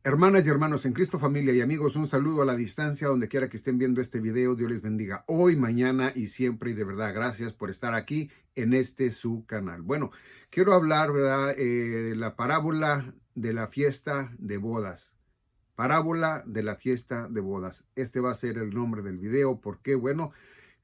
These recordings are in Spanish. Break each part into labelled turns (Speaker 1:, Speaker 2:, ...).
Speaker 1: Hermanas y hermanos en Cristo, familia y amigos, un saludo a la distancia, donde quiera que estén viendo este video. Dios les bendiga hoy, mañana y siempre. Y de verdad, gracias por estar aquí en su canal. Bueno, quiero hablar, ¿verdad? De la parábola de la fiesta de bodas. Parábola de la fiesta de bodas. Este va a ser el nombre del video. ¿Por qué? Bueno,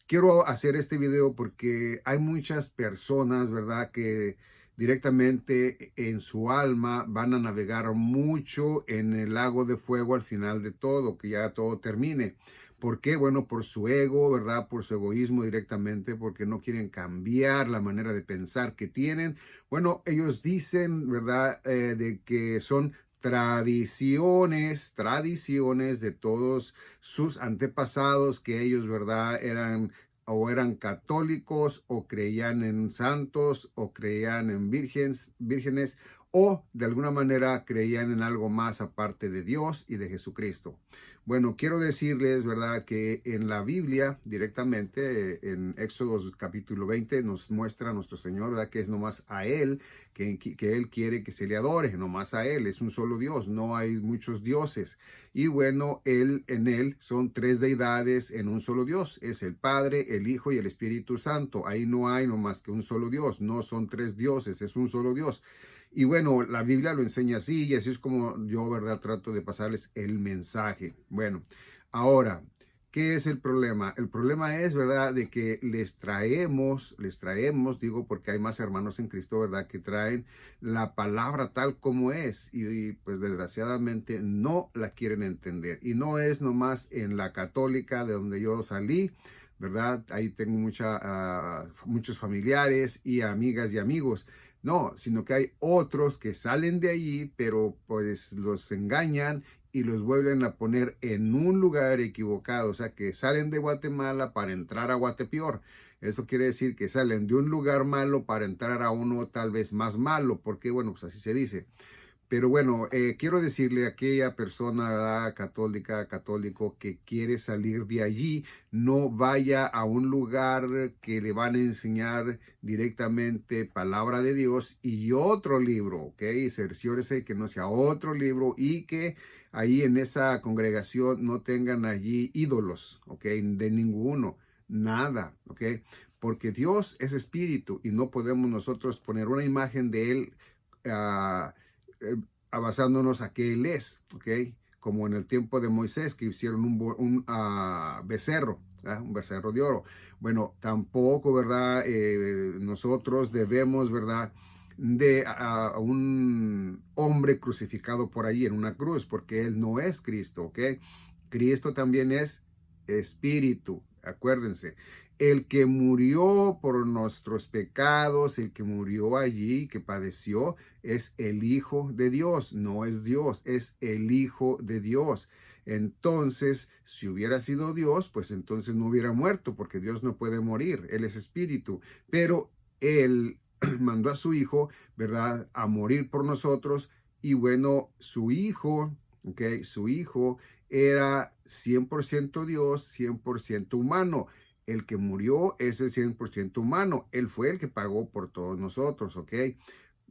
Speaker 1: quiero hacer este video porque hay muchas personas, ¿verdad?, que directamente en su alma van a navegar mucho en el lago de fuego al final de todo, que ya todo termine. ¿Por qué? Bueno, por su ego, ¿verdad? Por su egoísmo directamente, porque no quieren cambiar la manera de pensar que tienen. Bueno, ellos dicen, ¿verdad?, de que son tradiciones de todos sus antepasados, que ellos, ¿verdad?, eran católicos, o creían en santos, o creían en vírgenes, o de alguna manera creían en algo más aparte de Dios y de Jesucristo. Bueno, quiero decirles, ¿verdad?, que en la Biblia, directamente en Éxodo capítulo 20, nos muestra a nuestro Señor, ¿verdad?, que es nomás a Él, que Él quiere que se le adore, nomás a Él. Es un solo Dios, no hay muchos dioses. Y bueno, en Él son tres deidades en un solo Dios. Es el Padre, el Hijo y el Espíritu Santo. Ahí no hay nomás que un solo Dios, no son tres dioses, es un solo Dios. Y bueno, la Biblia lo enseña así, y así es como yo, ¿verdad?, trato de pasarles el mensaje. Bueno, ahora, ¿qué es el problema? El problema es, ¿verdad?, de que les traemos, digo, porque hay más hermanos en Cristo, ¿verdad?, que traen la palabra tal como es, y pues desgraciadamente no la quieren entender. Y no es nomás en la católica de donde yo salí, ¿verdad? Ahí tengo muchos familiares y amigas y amigos. No, sino que hay otros que salen de allí, pero pues los engañan y los vuelven a poner en un lugar equivocado. O sea, que salen de Guatemala para entrar a Guatepeor. Eso quiere decir que salen de un lugar malo para entrar a uno tal vez más malo, porque bueno, pues así se dice. Pero bueno, quiero decirle a aquella persona, ¿verdad?, católico, que quiere salir de allí, no vaya a un lugar que le van a enseñar directamente palabra de Dios y otro libro, ¿ok? Cerciórese que no sea otro libro, y que ahí en esa congregación no tengan allí ídolos, ¿ok? De ninguno, nada, ¿ok? Porque Dios es espíritu y no podemos nosotros poner una imagen de Él, eh, basándonos a que Él es, ¿ok? Como en el tiempo de Moisés, que hicieron un becerro, ¿verdad?, un becerro de oro. Bueno, tampoco, ¿verdad?, nosotros debemos, ¿verdad?, de a un hombre crucificado por ahí en una cruz, porque Él no es Cristo, ¿ok? Cristo también es espíritu, acuérdense. El que murió por nuestros pecados, el que murió allí, que padeció, es el Hijo de Dios, no es Dios, es el Hijo de Dios. Entonces, si hubiera sido Dios, pues entonces no hubiera muerto, porque Dios no puede morir, Él es espíritu. Pero Él mandó a su Hijo, ¿verdad?, a morir por nosotros. Y bueno, su Hijo, ¿ok?, su Hijo era 100% Dios, 100% humano. El que murió es el 100% humano. Él fue el que pagó por todos nosotros, ¿ok?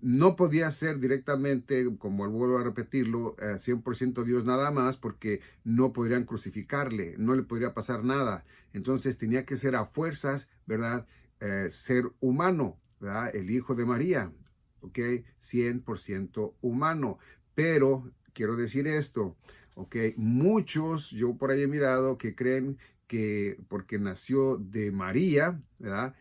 Speaker 1: No podía ser directamente, como vuelvo a repetirlo, 100% Dios nada más, porque no podrían crucificarle, no le podría pasar nada. Entonces tenía que ser a fuerzas, ¿verdad?, ser humano, ¿verdad?, el Hijo de María, ¿ok? 100% humano. Pero quiero decir esto, ¿ok? Muchos, yo por ahí he mirado, que creen que porque nació de María, ¿verdad?,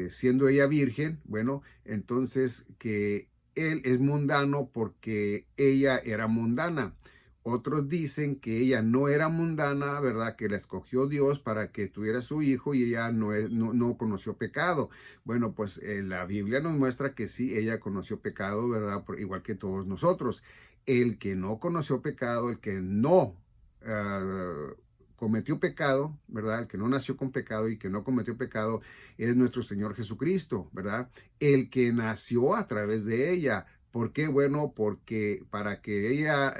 Speaker 1: siendo ella virgen, bueno, entonces que él es mundano porque ella era mundana. Otros dicen que ella no era mundana, ¿verdad?, que la escogió Dios para que tuviera su hijo, y ella no conoció pecado. Bueno, pues la Biblia nos muestra que sí, ella conoció pecado, ¿verdad?, igual que todos nosotros. El que no conoció pecado, el que no cometió pecado, ¿verdad?, el que no nació con pecado y que no cometió pecado, es nuestro Señor Jesucristo, ¿verdad? El que nació a través de ella. ¿Por qué? Bueno, porque para que ella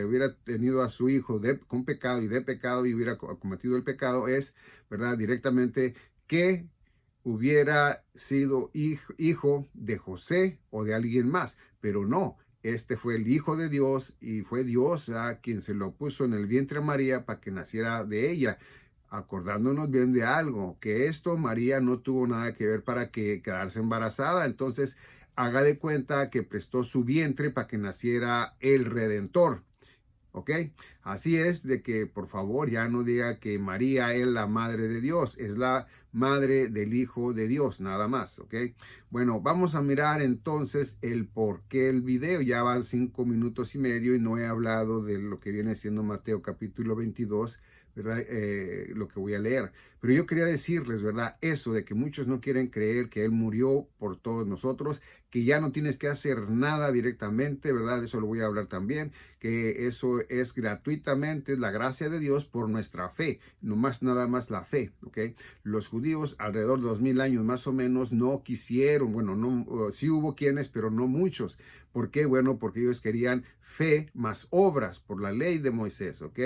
Speaker 1: hubiera tenido a su hijo con pecado y de pecado, y hubiera cometido el pecado, es, ¿verdad?, directamente que hubiera sido hijo de José o de alguien más. Pero no, este fue el Hijo de Dios y fue Dios, ¿verdad?, quien se lo puso en el vientre a María para que naciera de ella, acordándonos bien de algo, que esto María no tuvo nada que ver para que quedarse embarazada. Entonces haga de cuenta que prestó su vientre para que naciera el Redentor. ¿Ok? Así es de que por favor ya no diga que María es la madre de Dios, es la madre del Hijo de Dios, nada más. ¿Ok? Bueno, vamos a mirar entonces el por qué el video. Ya van 5 minutos y medio y no he hablado de lo que viene siendo Mateo capítulo 22, ¿verdad? Lo que voy a leer. Pero yo quería decirles, ¿verdad? Eso de que muchos no quieren creer que Él murió por todos nosotros, que ya no tienes que hacer nada directamente, ¿verdad? Eso lo voy a hablar también, que eso es gratuitamente la gracia de Dios por nuestra fe, no más nada más la fe, ¿ok? Los judíos alrededor de 2000 años más o menos no quisieron, bueno, no, sí hubo quienes, pero no muchos. ¿Por qué? Bueno, porque ellos querían fe más obras por la ley de Moisés, ¿ok?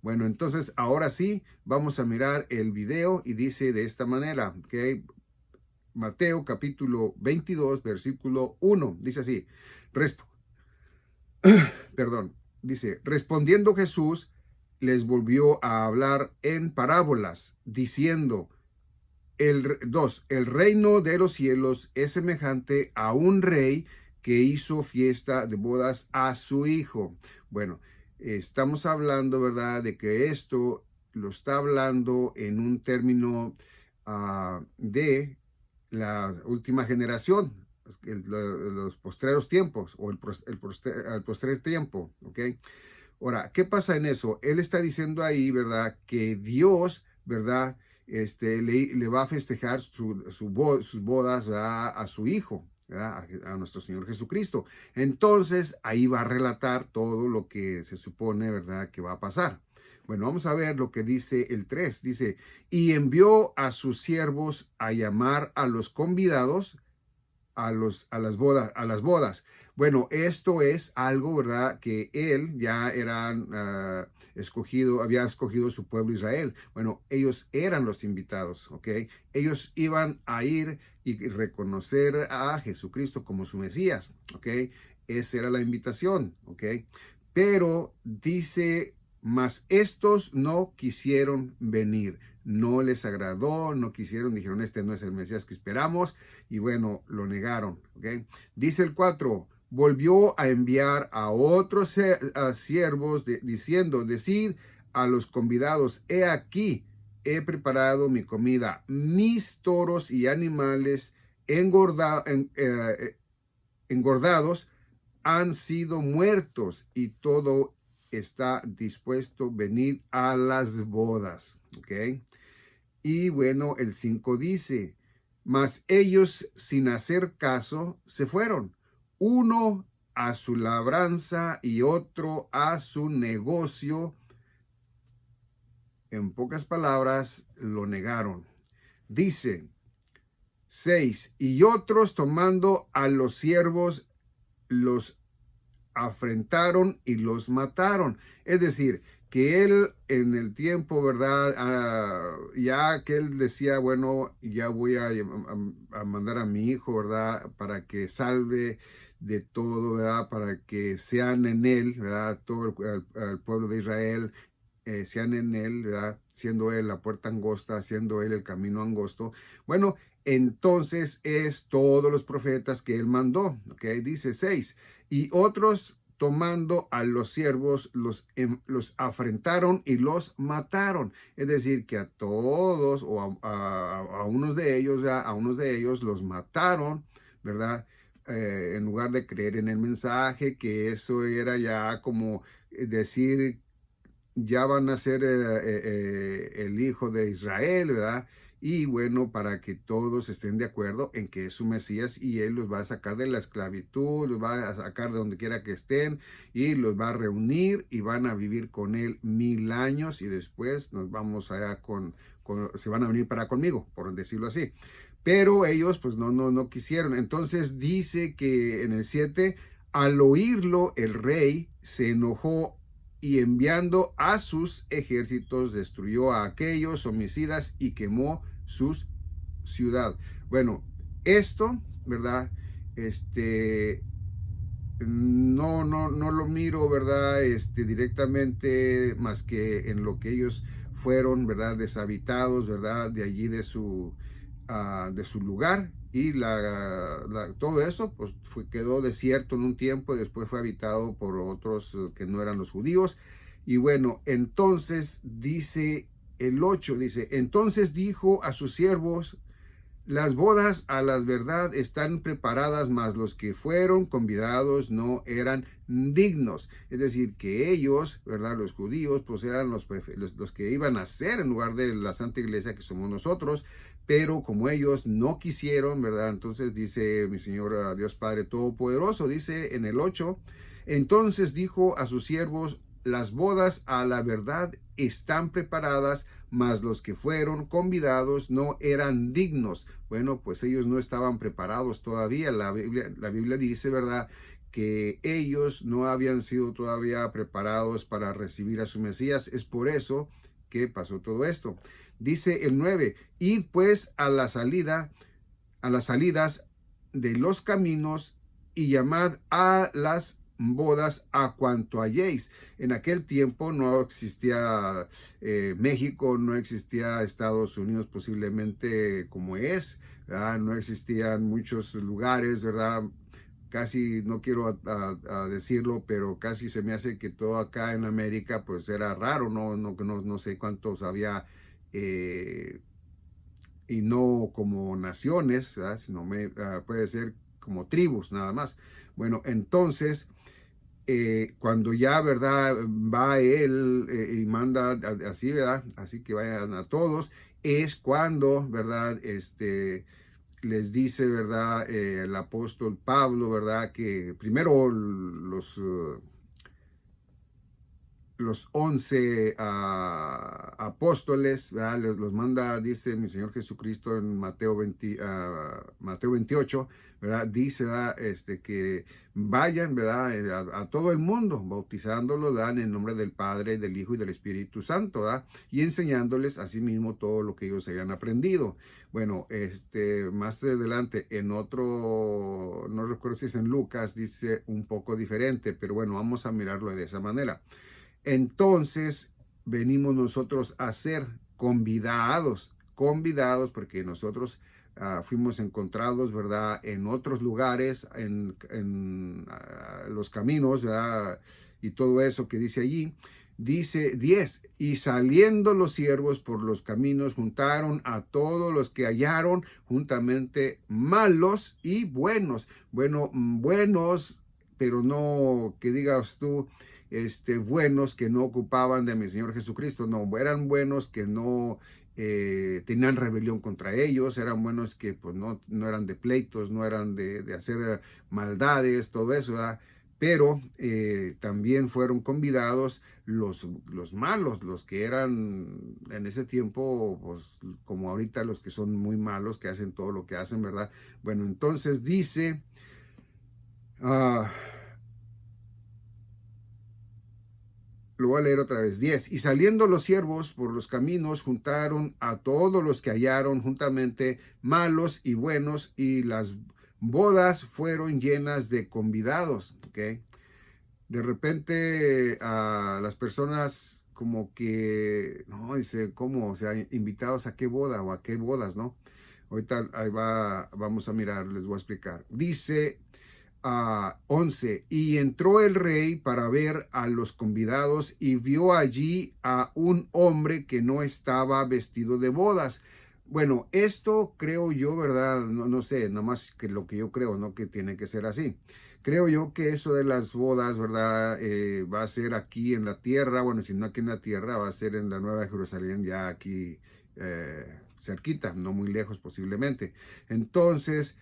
Speaker 1: Bueno, entonces ahora sí, vamos a mirar el video y dice de esta manera, ¿ok? Mateo capítulo 22, versículo 1, dice así, dice, respondiendo Jesús, les volvió a hablar en parábolas, diciendo, el reino de los cielos es semejante a un rey que hizo fiesta de bodas a su hijo. Bueno, estamos hablando, ¿verdad?, de que esto lo está hablando en un término de la última generación, los postreros tiempos o el postrer tiempo, ¿ok? Ahora, ¿qué pasa en eso? Él está diciendo ahí, ¿verdad?, que Dios, ¿verdad?, le va a festejar sus bodas, ¿verdad?, a su hijo, ¿verdad?, a nuestro Señor Jesucristo. Entonces, ahí va a relatar todo lo que se supone, ¿verdad?, que va a pasar. Bueno, vamos a ver lo que dice el 3. Dice, y envió a sus siervos a llamar a los convidados a las bodas. Bueno, esto es algo, ¿verdad?, que él ya había escogido su pueblo Israel. Bueno, ellos eran los invitados, ¿ok? Ellos iban a ir y reconocer a Jesucristo como su Mesías, ¿ok? Esa era la invitación, ¿ok? Pero dice, mas estos no quisieron venir, no les agradó, no quisieron, dijeron, este no es el Mesías que esperamos, y bueno, lo negaron, ¿ok? Dice el 4, volvió a enviar a otros siervos diciendo, decid a los convidados, he aquí, he preparado mi comida, mis toros y animales engordados han sido muertos y todo está dispuesto a venir a las bodas, ¿ok? Y bueno, el 5 dice, mas ellos sin hacer caso se fueron, uno a su labranza y otro a su negocio. En pocas palabras, lo negaron. Dice 6, y otros tomando a los siervos los afrentaron y los mataron. Es decir, que él en el tiempo, ¿verdad? Ya que él decía, bueno, ya voy a mandar a mi hijo, ¿verdad?, para que salve de todo, ¿verdad?, para que sean en él, ¿verdad?, todo el pueblo de Israel, sean en él, ¿verdad?, siendo él la puerta angosta, siendo él el camino angosto. Bueno, entonces es todos los profetas que él mandó, ¿ok? Dice 6, y otros tomando a los siervos los afrentaron y los mataron. Es decir, que a todos o a unos de ellos, a unos de ellos los mataron, ¿verdad? En lugar de creer en el mensaje, que eso era ya como decir, ya van a ser el hijo de Israel, ¿verdad? Y bueno, para que todos estén de acuerdo en que es su Mesías y él los va a sacar de la esclavitud, los va a sacar de donde quiera que estén y los va a reunir y van a vivir con él 1000 años y después nos vamos allá se van a venir para conmigo, por decirlo así. Pero ellos pues no quisieron. Entonces dice que en el 7, al oírlo el rey se enojó y enviando a sus ejércitos destruyó a aquellos homicidas y quemó su ciudad. Bueno, esto, ¿verdad? no lo miro, ¿verdad? Directamente, más que en lo que ellos fueron, ¿verdad? Deshabitados, ¿verdad? De allí de su lugar. Y todo eso, pues quedó desierto en un tiempo y después fue habitado por otros que no eran los judíos. Y bueno, entonces dice el 8, dice, entonces dijo a sus siervos: las bodas a la verdad están preparadas, mas los que fueron convidados no eran dignos. Es decir, que ellos, ¿verdad? Los judíos, pues eran los que iban a ser en lugar de la Santa Iglesia que somos nosotros, pero como ellos no quisieron, ¿verdad? Entonces dice mi Señor Dios Padre Todopoderoso, dice en el 8, entonces dijo a sus siervos: las bodas a la verdad están preparadas, mas los que fueron convidados no eran dignos. Bueno, pues ellos no estaban preparados todavía. La Biblia dice, ¿verdad?, que ellos no habían sido todavía preparados para recibir a su Mesías. Es por eso que pasó todo esto. Dice el 9, id pues a las salidas de los caminos y llamad a las bodas a cuanto halléis. En aquel tiempo no existía México, no existía Estados Unidos posiblemente como es, ¿verdad? No existían muchos lugares, ¿verdad? Casi, no quiero a decirlo, pero casi se me hace que todo acá en América pues era raro, no sé cuántos había, y no como naciones, ¿verdad? Sino puede ser como tribus nada más. Bueno, entonces, cuando ya, ¿verdad?, va él y manda así, ¿verdad? Así que vayan a todos, es cuando, ¿verdad?, les dice, ¿verdad?, el apóstol Pablo, ¿verdad?, que primero los 11 apóstoles, ¿verdad?, los manda, dice mi Señor Jesucristo en Mateo 28, ¿verdad?, dice, ¿verdad?, que vayan, ¿verdad?, a todo el mundo, bautizándolos, dan en nombre del Padre, del Hijo y del Espíritu Santo, ¿verdad?, y enseñándoles asimismo todo lo que ellos habían aprendido. Bueno, más adelante en otro, no recuerdo si es en Lucas, dice un poco diferente, pero bueno, vamos a mirarlo de esa manera. Entonces venimos nosotros a ser convidados porque nosotros fuimos encontrados, ¿verdad?, en otros lugares, en los caminos, ¿verdad?, y todo eso que dice allí. Dice 10, y saliendo los siervos por los caminos, juntaron a todos los que hallaron, juntamente malos y buenos. Bueno, buenos, pero no que digas tú, buenos que no ocupaban de mi Señor Jesucristo, no, eran buenos que no tenían rebelión contra ellos, eran buenos que pues no eran de pleitos, no eran de hacer maldades, todo eso, ¿verdad? Pero también fueron convidados los malos, los que eran en ese tiempo, pues como ahorita los que son muy malos, que hacen todo lo que hacen, ¿verdad? Bueno, entonces dice, lo voy a leer otra vez, 10. Y saliendo los siervos por los caminos, juntaron a todos los que hallaron juntamente, malos y buenos, y las bodas fueron llenas de convidados, ¿ok? De repente a las personas como que, no, dice, ¿cómo? O sea, invitados a qué boda o a qué bodas, ¿no? Ahorita ahí vamos a mirar, les voy a explicar. Dice 11, y entró el rey para ver a los convidados y vio allí a un hombre que no estaba vestido de bodas. Bueno, esto creo yo, ¿verdad? No sé, nomás que lo que yo creo, no que tiene que ser así. Creo yo que eso de las bodas, ¿verdad? Va a ser aquí en la tierra, bueno, si no aquí en la tierra, va a ser en la Nueva Jerusalén, ya aquí cerquita, no muy lejos posiblemente. Entonces,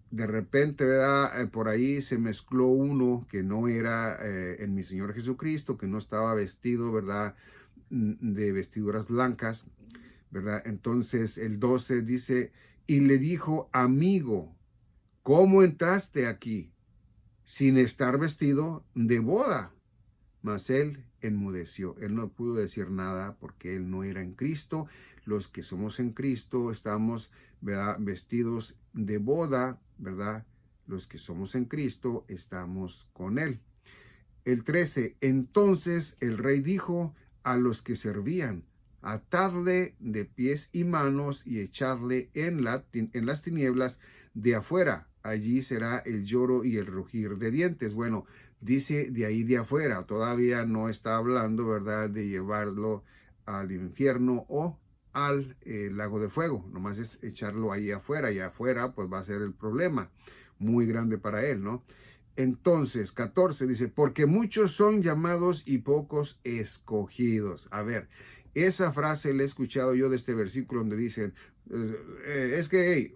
Speaker 1: de repente, ¿verdad?, por ahí se mezcló uno que no era en mi Señor Jesucristo, que no estaba vestido, ¿verdad?, de vestiduras blancas, ¿verdad? Entonces el 12 dice, y le dijo: amigo, ¿cómo entraste aquí sin estar vestido de boda? Mas él enmudeció, él no pudo decir nada porque él no era en Cristo. Los que somos en Cristo estamos, ¿verdad?, vestidos de boda, ¿verdad? los que somos en Cristo estamos con Él. El 13, entonces el rey dijo a los que servían, atadle de pies y manos y echadle en las tinieblas de afuera. Allí será el lloro y el rugir de dientes. Bueno, dice de ahí de afuera. Todavía no está hablando, ¿verdad?, de llevarlo al infierno o al lago de fuego. Nomás es echarlo ahí afuera. Y afuera, pues va a ser el problema muy grande para él, ¿no? Entonces, 14 dice, porque muchos son llamados y pocos escogidos. A ver, esa frase la he escuchado yo de este versículo donde dicen, es que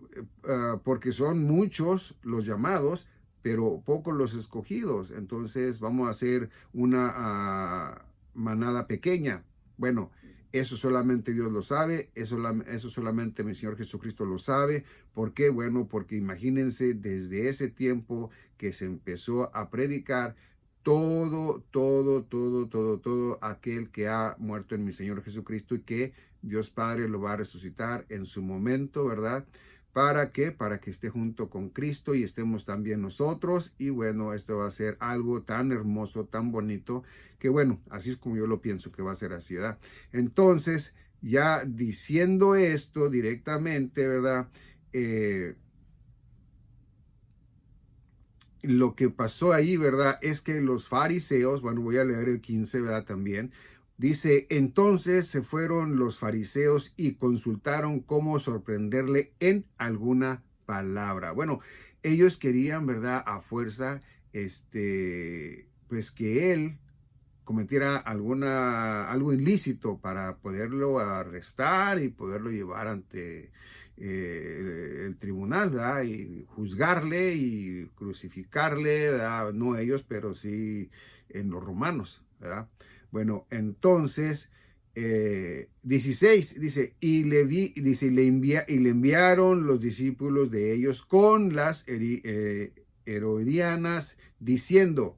Speaker 1: porque son muchos los llamados, pero pocos los escogidos. Entonces vamos a hacer una manada pequeña. Bueno, eso solamente Dios lo sabe, eso solamente mi Señor Jesucristo lo sabe. ¿Por qué? Bueno, porque imagínense desde ese tiempo que se empezó a predicar, todo aquel que ha muerto en mi Señor Jesucristo y que Dios Padre lo va a resucitar en su momento, ¿verdad? ¿Para qué? Para que esté junto con Cristo y estemos también nosotros. Y bueno, esto va a ser algo tan hermoso, tan bonito, que bueno, así es como yo lo pienso que va a ser así, ¿verdad? Entonces, ya diciendo esto directamente, ¿verdad? Lo que pasó ahí, ¿verdad? Es que los fariseos, bueno, voy a leer el 15, ¿verdad? También. Dice, entonces se fueron los fariseos y consultaron cómo sorprenderle en alguna palabra. Bueno, ellos querían, ¿verdad? A fuerza, pues que él cometiera algo ilícito para poderlo arrestar y poderlo llevar ante el tribunal, ¿verdad? Y juzgarle y crucificarle, ¿verdad? No ellos, pero sí en los romanos, ¿verdad? Bueno, entonces, 16 dice, y le enviaron los discípulos de ellos con las herodianas diciendo,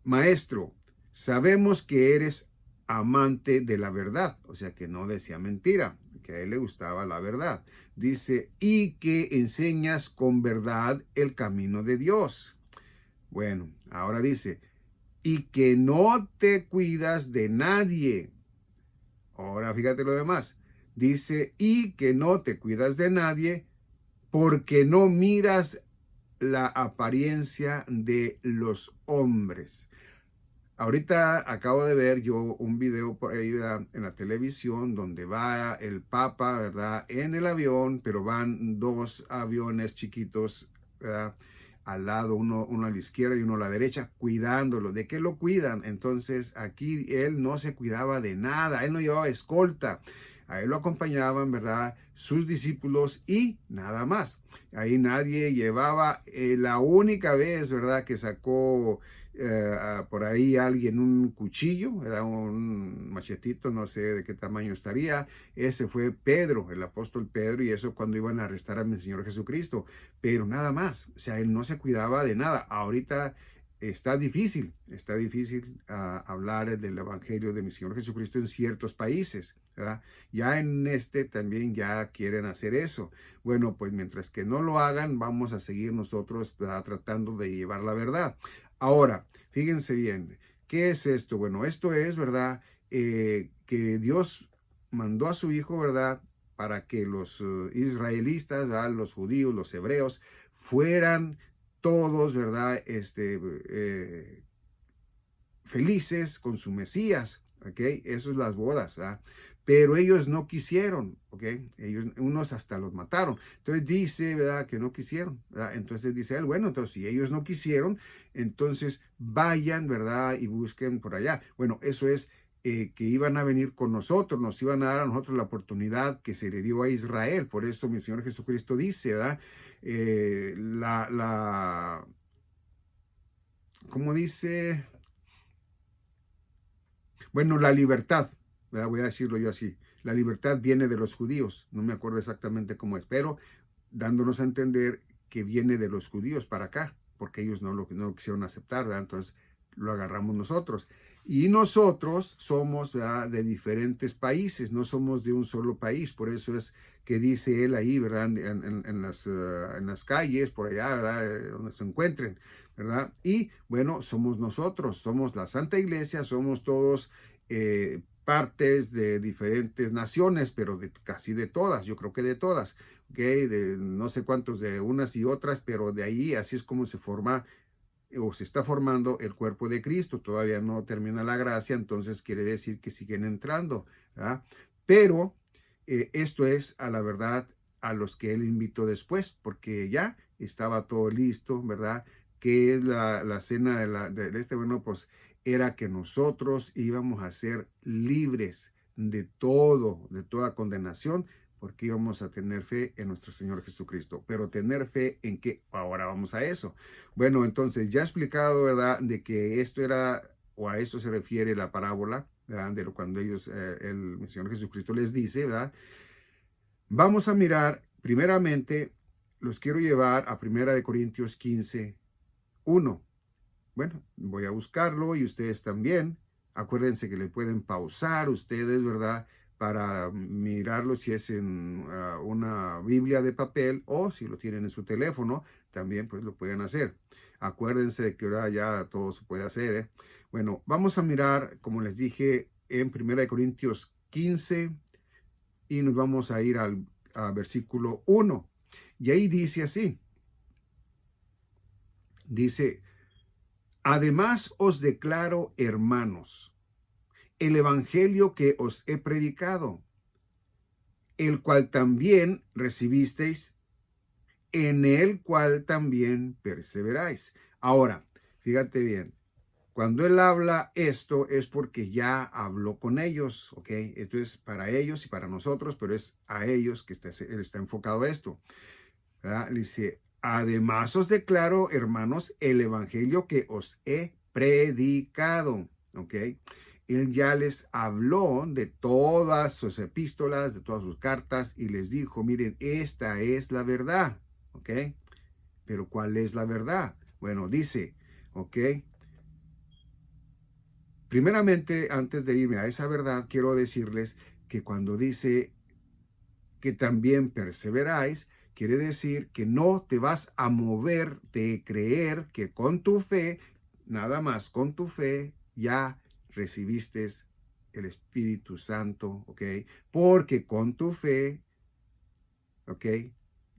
Speaker 1: Maestro, sabemos que eres amante de la verdad, o sea que no decía mentira, que a él le gustaba la verdad. Dice, y que enseñas con verdad el camino de Dios. Bueno, ahora dice, y que no te cuidas de nadie. Ahora fíjate lo demás. Dice, y que no te cuidas de nadie porque no miras la apariencia de los hombres. Ahorita acabo de ver yo un video por ahí, ¿verdad?, en la televisión donde va el Papa, ¿verdad?, en el avión, pero van dos aviones chiquitos, ¿verdad?, al lado, uno a la izquierda y uno a la derecha, cuidándolo. ¿De qué lo cuidan? Entonces aquí él no se cuidaba de nada, él no llevaba escolta. A él lo acompañaban, ¿verdad?, sus discípulos y nada más. Ahí nadie llevaba, la única vez, ¿verdad?, que sacó por ahí alguien un cuchillo, era un machetito, no sé de qué tamaño estaría. Ese fue Pedro, el apóstol Pedro, y eso cuando iban a arrestar a mi Señor Jesucristo. Pero nada más, o sea, él no se cuidaba de nada. Ahorita está difícil hablar del Evangelio de mi Señor Jesucristo en ciertos países, ¿verdad? Ya en también ya quieren hacer eso. Bueno, pues mientras que no lo hagan, vamos a seguir nosotros, ¿verdad?, tratando de llevar la verdad. Ahora, fíjense bien, ¿qué es esto? Bueno, esto es, ¿verdad?, que Dios mandó a su Hijo, ¿verdad?, para que los israelitas, ¿verdad?, los judíos, los hebreos, fueran todos, ¿verdad?, felices con su Mesías, ¿ok? Eso es las bodas, ¿verdad? Pero ellos no quisieron, ¿ok? Unos hasta los mataron. Entonces dice, ¿verdad?, que no quisieron, ¿verdad? Entonces dice él, bueno, entonces si ellos no quisieron, entonces vayan, ¿verdad?, y busquen por allá. Bueno, eso es que iban a venir con nosotros, nos iban a dar a nosotros la oportunidad que se le dio a Israel. Por eso mi Señor Jesucristo dice, ¿verdad?, ¿cómo dice? Bueno, la libertad, ¿verdad?, voy a decirlo yo así. La libertad viene de los judíos, no me acuerdo exactamente cómo es, pero dándonos a entender que viene de los judíos para acá, porque ellos no lo quisieron aceptar, ¿verdad? Entonces lo agarramos nosotros. Y nosotros somos, ¿verdad?, de diferentes países, no somos de un solo país. Por eso es que dice él ahí, ¿verdad?, en las calles, por allá, ¿verdad?, donde se encuentren, ¿verdad? Y bueno, somos nosotros, somos la Santa Iglesia, somos todos partes de diferentes naciones, pero casi de todas, yo creo que de todas, ¿ok? De no sé cuántos de unas y otras, pero de ahí así es como se forma o se está formando el cuerpo de Cristo. Todavía no termina la gracia, entonces quiere decir que siguen entrando, ¿verdad? Pero esto es a la verdad a los que él invitó después, porque ya estaba todo listo, ¿verdad? Que es la cena de este, bueno, pues era que nosotros íbamos a ser libres de todo, de toda condenación, porque íbamos a tener fe en nuestro Señor Jesucristo. Pero tener fe en qué, ahora vamos a eso. Bueno, entonces ya he explicado, ¿verdad?, de que esto era, o a esto se refiere la parábola, ¿verdad?, de cuando ellos, el Señor Jesucristo les dice, ¿verdad? Vamos a mirar, primeramente, los quiero llevar a 1 Corintios 15:1. Bueno, voy a buscarlo y ustedes también. Acuérdense que le pueden pausar ustedes, ¿verdad?, para mirarlo si es en una Biblia de papel o si lo tienen en su teléfono, también pues lo pueden hacer. Acuérdense de que ahora ya todo se puede hacer, ¿eh? Bueno, vamos a mirar, como les dije, en 1 Corintios 15 y nos vamos a ir al versículo 1. Y ahí dice así, dice: además os declaro, hermanos, el evangelio que os he predicado, el cual también recibisteis, en el cual también perseveráis. Ahora, fíjate bien, cuando él habla esto es porque ya habló con ellos, ¿ok? Esto es para ellos y para nosotros, pero es a ellos que él está enfocado esto, ¿verdad? Dice: además os declaro, hermanos, el evangelio que os he predicado, ¿ok? Él ya les habló de todas sus epístolas, de todas sus cartas, y les dijo: miren, esta es la verdad, ¿ok? Pero ¿cuál es la verdad? Bueno, dice, ¿ok? Primeramente, antes de irme a esa verdad, quiero decirles que cuando dice que también perseveráis, quiere decir que no te vas a mover de creer que con tu fe, nada más con tu fe, ya recibiste el Espíritu Santo, ¿ok? Porque con tu fe, ¿ok?,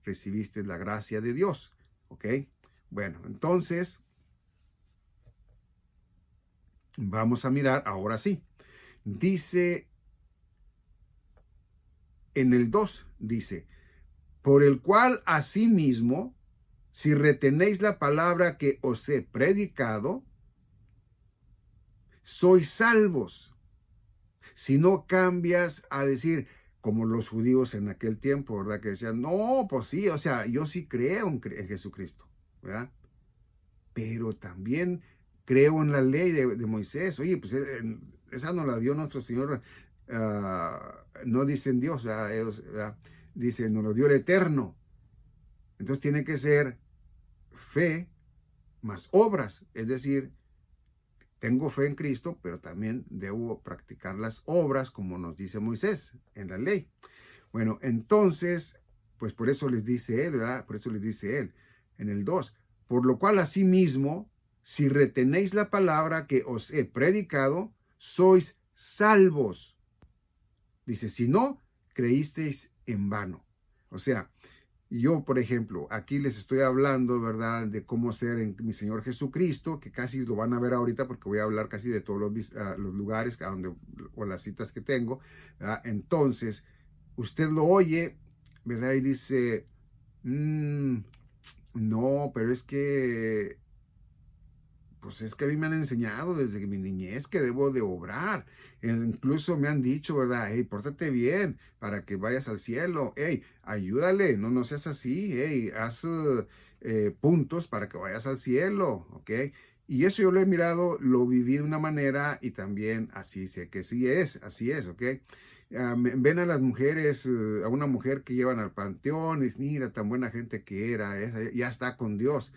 Speaker 1: recibiste la gracia de Dios, ¿ok? Bueno, entonces, vamos a mirar ahora sí. Dice en el 2, dice: por el cual asimismo, si retenéis la palabra que os he predicado, sois salvos. Si no cambias a decir, como los judíos en aquel tiempo, ¿verdad?, que decían, no, pues sí, o sea, yo sí creo en Jesucristo, ¿verdad? Pero también creo en la ley de Moisés. Oye, pues esa nos la dio nuestro Señor, no dicen Dios, ellos, dicen, nos lo dio el Eterno. Entonces tiene que ser fe más obras, es decir, tengo fe en Cristo, pero también debo practicar las obras como nos dice Moisés en la ley. Bueno, entonces, pues por eso les dice él, ¿verdad? Por eso les dice él en el 2, por lo cual asimismo, si retenéis la palabra que os he predicado, sois salvos. Dice, si no, creísteis en vano. O sea, yo, por ejemplo, aquí les estoy hablando, ¿verdad?, de cómo ser en mi Señor Jesucristo, que casi lo van a ver ahorita porque voy a hablar casi de todos los lugares a donde, o las citas que tengo, ¿verdad? Entonces, usted lo oye, ¿verdad?, y dice, no, pero es que, pues es que a mí me han enseñado desde mi niñez que debo de obrar. Incluso me han dicho, ¿verdad? Hey, pórtate bien para que vayas al cielo. Hey, ayúdale, no seas así. Hey, haz puntos para que vayas al cielo, ¿ok? Y eso yo lo he mirado, lo viví de una manera y también así sé que sí es, así es, ¿ok? Ven a las mujeres, a una mujer que llevan al panteón, y mira, tan buena gente que era, ya está con Dios.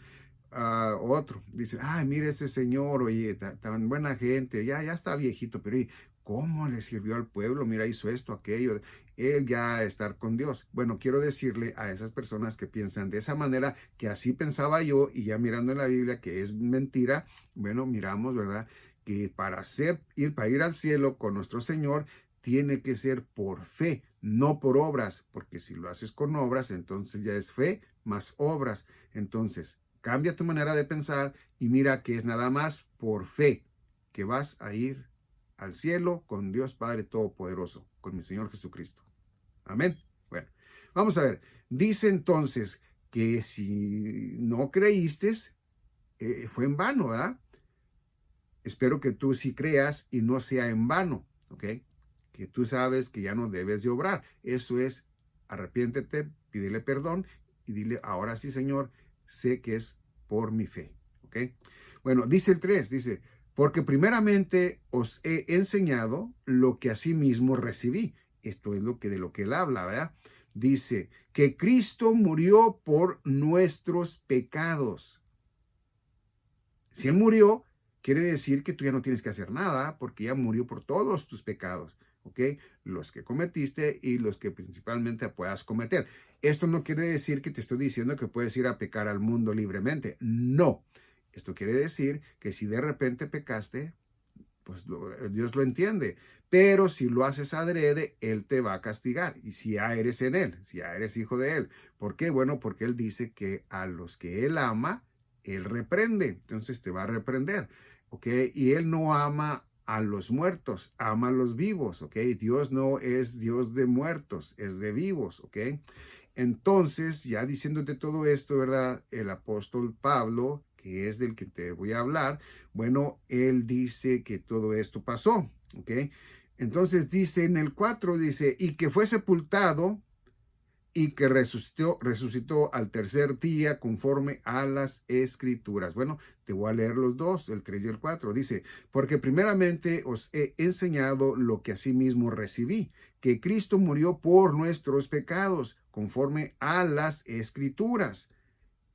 Speaker 1: otro, dice, ay, mire ese señor, oye, tan buena gente, ya está viejito, pero ¿y cómo le sirvió al pueblo? Mira, hizo esto, aquello, él ya estar con Dios. Bueno, quiero decirle a esas personas que piensan de esa manera, que así pensaba yo, y ya mirando en la Biblia que es mentira, bueno, miramos, ¿verdad? Que para ir al cielo con nuestro Señor, tiene que ser por fe, no por obras, porque si lo haces con obras, entonces ya es fe más obras. Entonces, cambia tu manera de pensar y mira que es nada más por fe que vas a ir al cielo con Dios Padre Todopoderoso, con mi Señor Jesucristo. Amén. Bueno, vamos a ver. Dice entonces que si no creíste, fue en vano, ¿verdad? Espero que tú sí creas y no sea en vano, ¿ok? Que tú sabes que ya no debes de obrar. Eso es, arrepiéntete, pídele perdón y dile, ahora sí, Señor, sé que es por mi fe, ¿ok? Bueno, dice el 3, dice, porque primeramente os he enseñado lo que asimismo recibí. Esto es de lo que él habla, ¿verdad? Dice, que Cristo murió por nuestros pecados. Si él murió, quiere decir que tú ya no tienes que hacer nada porque ya murió por todos tus pecados, ¿ok? Los que cometiste y los que principalmente puedas cometer. Esto no quiere decir que te estoy diciendo que puedes ir a pecar al mundo libremente. No. Esto quiere decir que si de repente pecaste, pues Dios lo entiende. Pero si lo haces adrede, Él te va a castigar. Y si ya eres en Él, si ya eres hijo de Él. ¿Por qué? Bueno, porque Él dice que a los que Él ama, Él reprende. Entonces te va a reprender. ¿Ok? Y Él no ama a los muertos, ama a los vivos. ¿Ok? Dios no es Dios de muertos, es de vivos. ¿Ok? Entonces, ya diciéndote todo esto, ¿verdad? El apóstol Pablo, que es del que te voy a hablar, bueno, él dice que todo esto pasó, ¿ok? Entonces dice en el 4, dice, y que fue sepultado y que resucitó al tercer día conforme a las escrituras. Bueno, te voy a leer los dos, el 3 y el 4. Dice, porque primeramente os he enseñado lo que asimismo recibí, que Cristo murió por nuestros pecados conforme a las escrituras.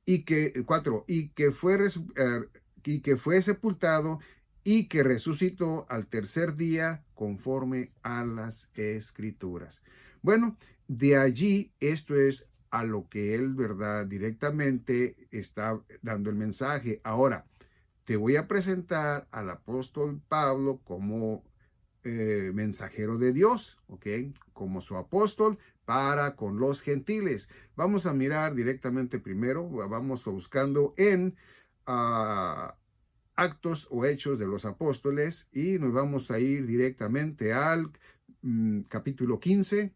Speaker 1: Y que, 4, y que fue sepultado y que resucitó al tercer día conforme a las escrituras. Bueno, de allí esto es a lo que él, ¿verdad? Directamente está dando el mensaje. Ahora, te voy a presentar al apóstol Pablo como mensajero de Dios, ¿ok? Como su apóstol para con los gentiles. Vamos a mirar directamente primero, vamos buscando en Actos o Hechos de los Apóstoles y nos vamos a ir directamente al capítulo 15.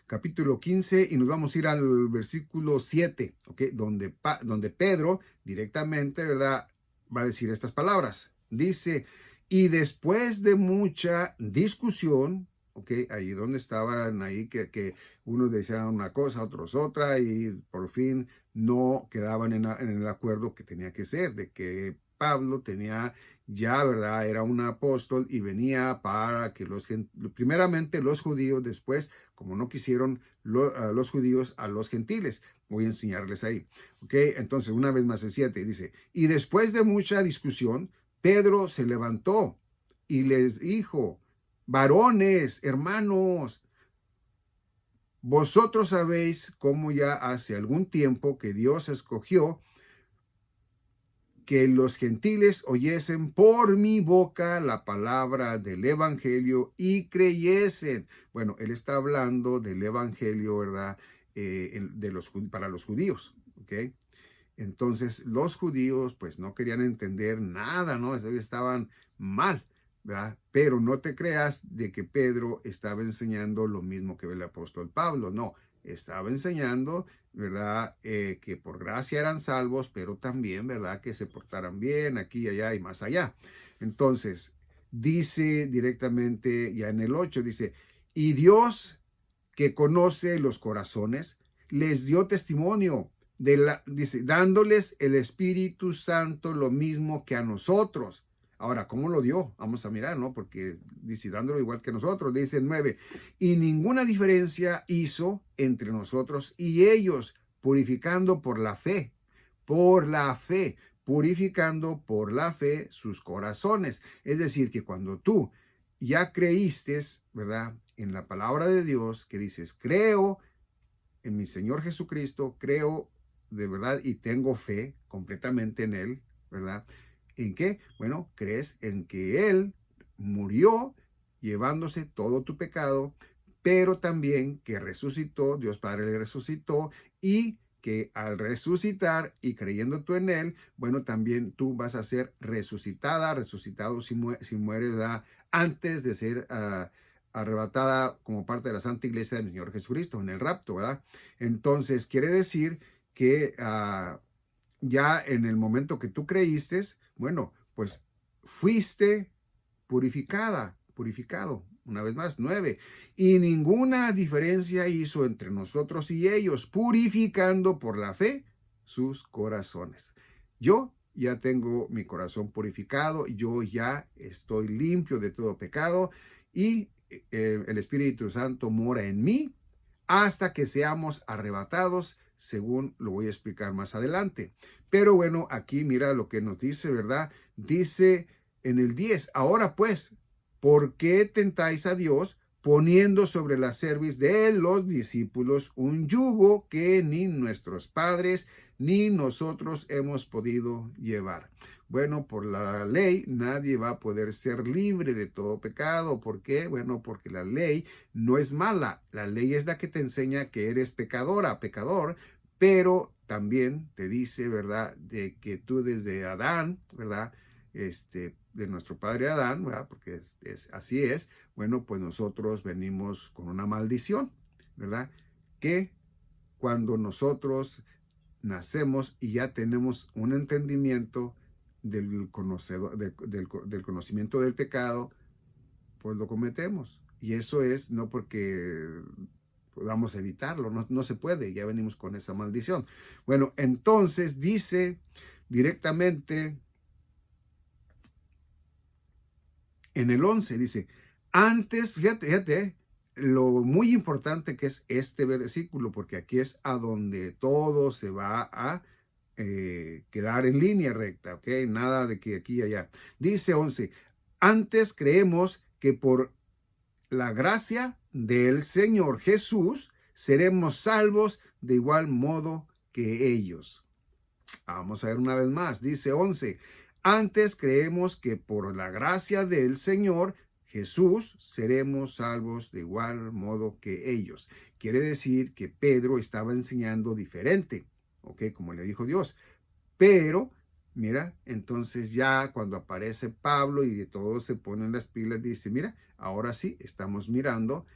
Speaker 1: Capítulo 15 y nos vamos a ir al versículo 7, ¿ok? Donde Pedro directamente, ¿verdad? Va a decir estas palabras. Dice, y después de mucha discusión, ¿ok? Ahí donde estaban, ahí que unos decían una cosa, otros otra, y por fin no quedaban en el acuerdo que tenía que ser, de que Pablo tenía ya, ¿verdad? Era un apóstol y venía para que primeramente los judíos, después, como no quisieron los judíos a los gentiles. Voy a enseñarles ahí. ¿Ok? Entonces, una vez más el 7 dice, y después de mucha discusión, Pedro se levantó y les dijo, varones, hermanos, vosotros sabéis cómo ya hace algún tiempo que Dios escogió que los gentiles oyesen por mi boca la palabra del evangelio y creyesen. Bueno, él está hablando del evangelio, ¿verdad? Para los judíos, ¿ok? Entonces, los judíos, pues, no querían entender nada, ¿no? Estaban mal, ¿verdad? Pero no te creas de que Pedro estaba enseñando lo mismo que el apóstol Pablo, no. Estaba enseñando, ¿verdad? Que por gracia eran salvos, pero también, ¿verdad? Que se portaran bien aquí, allá y más allá. Entonces, dice directamente, ya en el 8, dice, y Dios que conoce los corazones, les dio testimonio, dice, dándoles el Espíritu Santo lo mismo que a nosotros. Ahora, ¿cómo lo dio? Vamos a mirar, ¿no? Porque dice, dándolo igual que nosotros, dice el 9, y ninguna diferencia hizo entre nosotros y ellos, purificando por la fe, purificando por la fe sus corazones. Es decir, que cuando tú ya creíste, ¿verdad?, en la palabra de Dios, que dices, creo en mi Señor Jesucristo, creo de verdad y tengo fe completamente en Él, ¿verdad? ¿En qué? Bueno, crees en que Él murió llevándose todo tu pecado, pero también que resucitó, Dios Padre le resucitó, y que al resucitar y creyendo tú en Él, bueno, también tú vas a ser resucitado si mueres, ¿verdad?, antes de ser arrebatada como parte de la Santa Iglesia del Señor Jesucristo en el rapto, ¿verdad? Entonces, quiere decir que ya en el momento que tú creíste, bueno, pues fuiste purificado. Una vez más, 9. Y ninguna diferencia hizo entre nosotros y ellos, purificando por la fe sus corazones. Yo ya tengo mi corazón purificado, yo ya estoy limpio de todo pecado y el Espíritu Santo mora en mí hasta que seamos arrebatados, según lo voy a explicar más adelante. Pero bueno, aquí mira lo que nos dice, ¿verdad? Dice en el 10, ahora pues, ¿por qué tentáis a Dios poniendo sobre la cerviz de los discípulos un yugo que ni nuestros padres ni nosotros hemos podido llevar? Bueno, por la ley nadie va a poder ser libre de todo pecado. ¿Por qué? Bueno, porque la ley no es mala. La ley es la que te enseña que eres pecador, pero también te dice, ¿verdad?, de que tú desde Adán, ¿verdad?, de nuestro padre Adán, ¿verdad?, porque así es, bueno, pues nosotros venimos con una maldición, ¿verdad?, que cuando nosotros nacemos y ya tenemos un entendimiento del conocimiento del pecado, pues lo cometemos. Y eso es no porque podamos evitarlo, no se puede, ya venimos con esa maldición. Bueno, entonces dice directamente en el 11, dice, antes, fíjate, lo muy importante que es este versículo, porque aquí es a donde todo se va a quedar en línea recta, ¿ok? Nada de que aquí y allá. Dice 11, antes creemos que por la gracia del Señor Jesús seremos salvos de igual modo que ellos. Vamos a ver una vez más, dice 11, antes creemos que por la gracia del Señor Jesús seremos salvos de igual modo que ellos. Quiere decir que Pedro estaba enseñando diferente, ¿ok? Como le dijo Dios. Pero, mira, entonces ya cuando aparece Pablo y de todos se ponen las pilas, dice, mira, ahora sí estamos mirando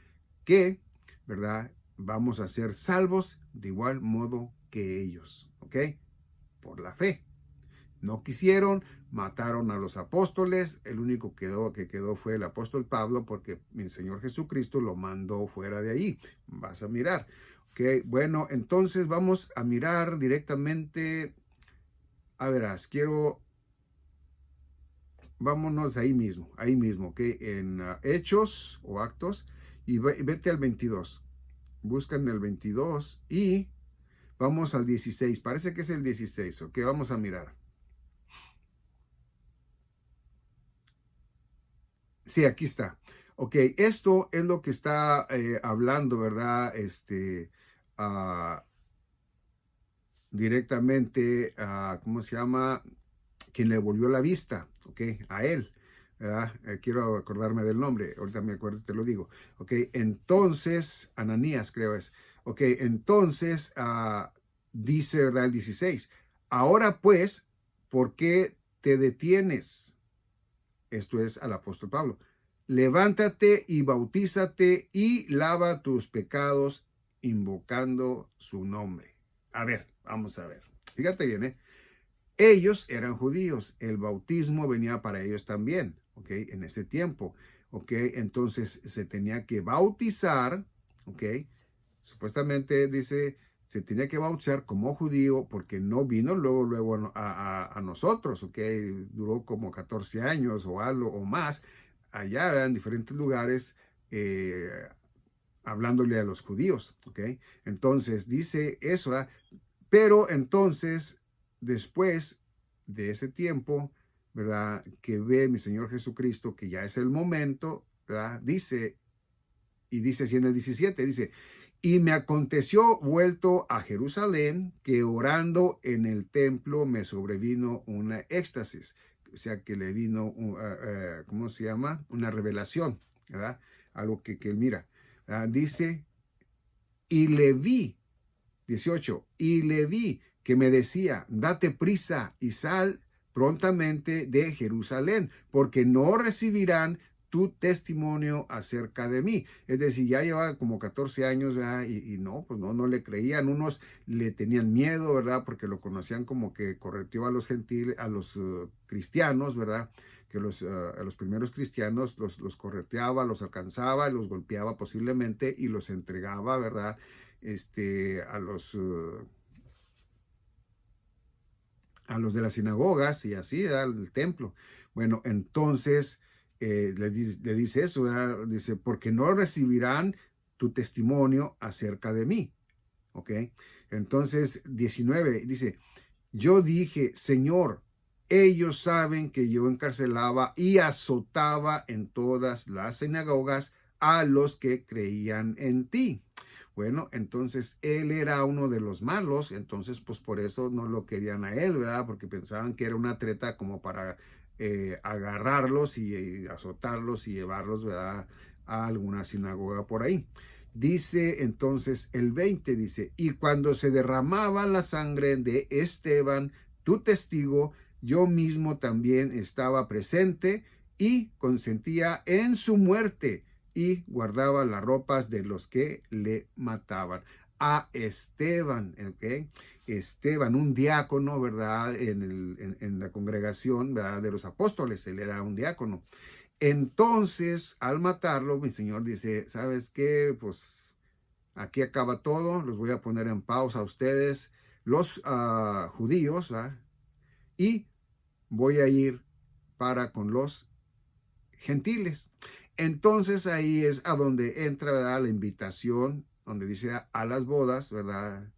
Speaker 1: que, ¿verdad?, vamos a ser salvos de igual modo que ellos, ¿ok? Por la fe. No quisieron, mataron a los apóstoles, el único que quedó fue el apóstol Pablo, porque mi Señor Jesucristo lo mandó fuera de ahí. Vas a mirar. Ok, bueno, entonces vamos a mirar directamente. A verás, vámonos ahí mismo, ¿ok? En Hechos o Actos, y vete al 22. Buscan el 22 y vamos al 16. Parece que es el 16, ¿ok? Vamos a mirar. Sí, aquí está. Ok, esto es lo que está hablando, ¿verdad? Directamente, ¿cómo se llama? Quien le volvió la vista, ¿ok? A él, ¿verdad? Quiero acordarme del nombre, ahorita me acuerdo, te lo digo. Ok, entonces, Ananías creo es. Ok, entonces, dice, ¿verdad? El 16. Ahora pues, ¿por qué te detienes? Esto es al apóstol Pablo. Levántate y bautízate y lava tus pecados invocando su nombre. A ver, vamos a ver. Fíjate bien, ¿eh? Ellos eran judíos, el bautismo venía para ellos también, ¿ok? En ese tiempo, ¿ok? Entonces se tenía que bautizar, ¿ok? Supuestamente dice, se tenía que bautizar como judío porque no vino luego a nosotros, ¿ok? Duró como 14 años o algo o más allá en diferentes lugares hablándole a los judíos, ¿ok? Entonces dice eso, ¿verdad? Pero entonces, después de ese tiempo, ¿verdad? Que ve mi Señor Jesucristo, que ya es el momento, ¿verdad? Dice, y dice así en el 17, dice, y me aconteció vuelto a Jerusalén, que orando en el templo me sobrevino una éxtasis, o sea, que le vino, ¿cómo se llama? Una revelación, ¿verdad? Algo que él mira. Dice, y le vi, 18, y le vi que me decía, date prisa y sal prontamente de Jerusalén, porque no recibirán tu testimonio acerca de mí. Es decir, ya llevaba como 14 años, ¿verdad? Y no, pues no le creían. Unos le tenían miedo, ¿verdad? Porque lo conocían como que correteó a los gentiles, a los cristianos, ¿verdad? Que a los primeros cristianos los correteaba, los alcanzaba, los golpeaba posiblemente y los entregaba, ¿verdad? A los de las sinagogas y así, al templo. Bueno, entonces le dice eso, ¿verdad? Dice, porque no recibirán tu testimonio acerca de mí, ¿ok? Entonces, 19, dice, yo dije, Señor, ellos saben que yo encarcelaba y azotaba en todas las sinagogas a los que creían en ti. Bueno, entonces él era uno de los malos, entonces pues por eso no lo querían a él, ¿verdad? Porque pensaban que era una treta como para agarrarlos y azotarlos y llevarlos, ¿verdad? A alguna sinagoga por ahí. Dice entonces el 20, dice, y cuando se derramaba la sangre de Esteban, tu testigo, yo mismo también estaba presente y consentía en su muerte y guardaba las ropas de los que le mataban. A Esteban, ¿ok? Esteban, un diácono, ¿verdad? En la congregación, ¿verdad? De los apóstoles, él era un diácono. Entonces, al matarlo, mi Señor dice, ¿sabes qué? Pues aquí acaba todo, los voy a poner en pausa a ustedes, los judíos, ¿verdad? Y voy a ir para con los gentiles. Entonces ahí es a donde entra, ¿verdad? La invitación, donde dice a las bodas, ¿verdad?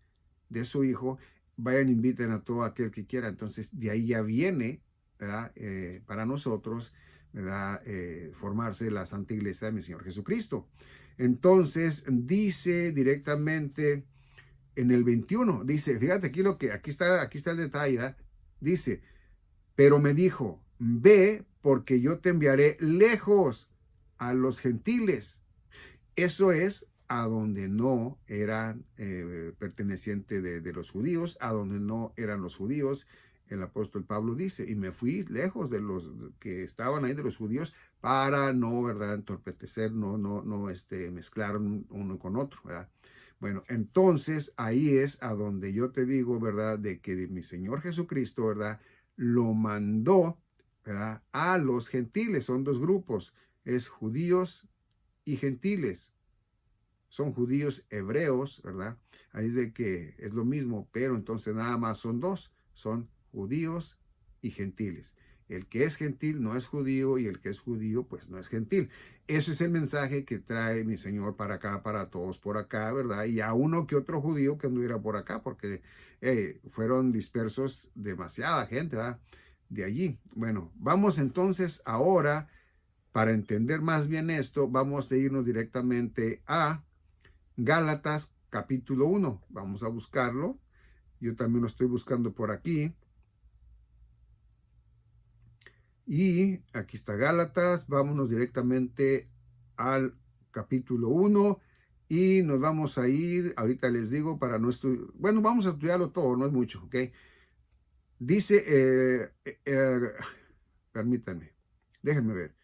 Speaker 1: De su hijo, vayan, inviten a todo aquel que quiera. Entonces de ahí ya viene, ¿verdad? Para nosotros, ¿verdad? Formarse la Santa Iglesia de mi Señor Jesucristo. Entonces dice directamente en el 21, dice, fíjate aquí está el detalle, ¿verdad? Dice, pero me dijo, ve porque yo te enviaré lejos a los gentiles. Eso es a donde no eran pertenecientes de los judíos, a donde no eran los judíos. El apóstol Pablo dice, y me fui lejos de los que estaban ahí, de los judíos, para no, ¿verdad?, entorpecer, no mezclar uno con otro, ¿verdad? Bueno, entonces ahí es a donde yo te digo, ¿verdad?, de que mi Señor Jesucristo, ¿verdad?, lo mandó, ¿verdad?, a los gentiles. Son dos grupos, es judíos y gentiles. Son judíos hebreos, ¿verdad? Ahí es de que es lo mismo, pero entonces nada más son dos, son judíos y gentiles. El que es gentil no es judío y el que es judío pues no es gentil. Ese es el mensaje que trae mi Señor para acá, para todos por acá, ¿verdad? Y a uno que otro judío que anduviera por acá, porque fueron dispersos demasiada gente, ¿verdad? De allí. Bueno, vamos entonces ahora, para entender más bien esto, vamos a irnos directamente a Gálatas capítulo 1. Vamos a buscarlo. Yo también lo estoy buscando por aquí. Y aquí está Gálatas. Vámonos directamente al capítulo 1 y nos vamos a ir, ahorita les digo, para no estudiar, bueno, vamos a estudiarlo todo, no es mucho, ¿ok? Dice, permítanme, déjenme ver.